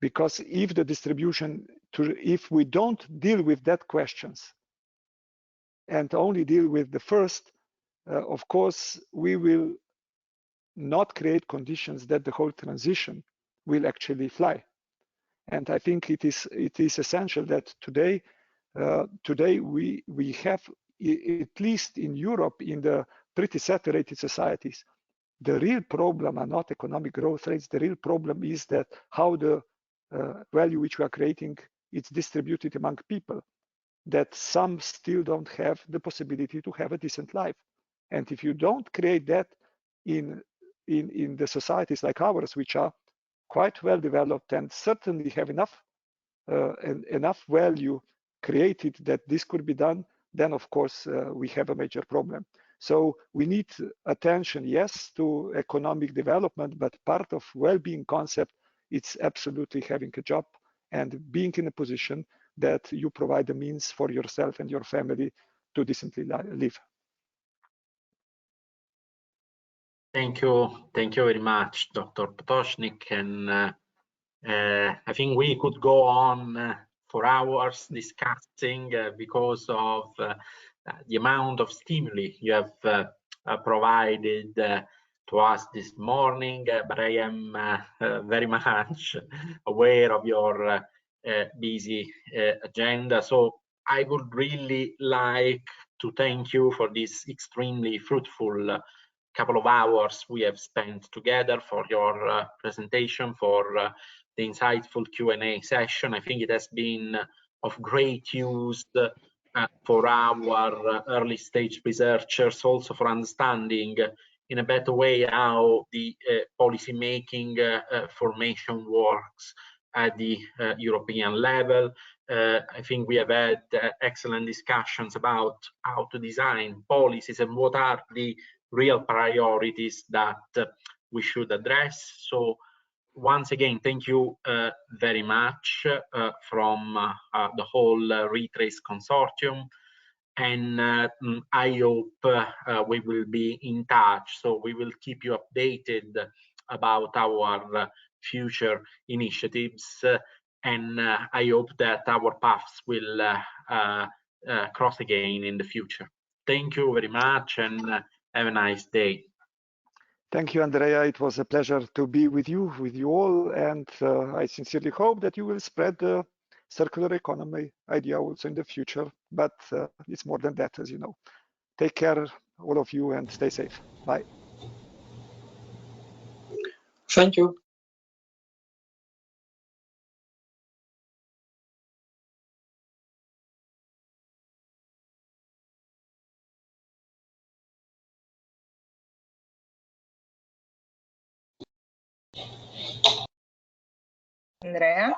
Because if the distribution, if we don't deal with that questions and only deal with the first, of course, we will not create conditions that the whole transition will actually fly. And I think it is essential that today we have, at least in Europe, in the pretty saturated societies, the real problem are not economic growth rates. The real problem is that how the value which we are creating is distributed among people, that some still don't have the possibility to have a decent life. And if you don't create that in the societies like ours, which are quite well developed and certainly have enough value created that this could be done, then of course we have a major problem. So we need attention, yes, to economic development, but part of well-being concept, it's absolutely having a job and being in a position that you provide the means for yourself and your family to decently live. Thank you very much, Dr. Potočnik. And I think we could go on for hours discussing because of the amount of stimuli you have provided to us this morning. But I am very much aware of your busy agenda. So I would really like to thank you for this extremely fruitful couple of hours we have spent together, for your presentation, for the insightful Q&A session. I think it has been of great use for our early stage researchers, also for understanding in a better way how the policy making formation works at the European level. I think we have had excellent discussions about how to design policies and what are the real priorities that we should address. So once again, thank you very much from the whole Retrace Consortium. And I hope we will be in touch. So we will keep you updated about our future initiatives. And I hope that our paths will cross again in the future. Thank you very much, and have a nice day. Thank you, Andrea. It was a pleasure to be with you all. And I sincerely hope that you will spread the circular economy idea also in the future. But it's more than that, as you know. Take care, all of you, and stay safe. Bye. Thank you. Andrea?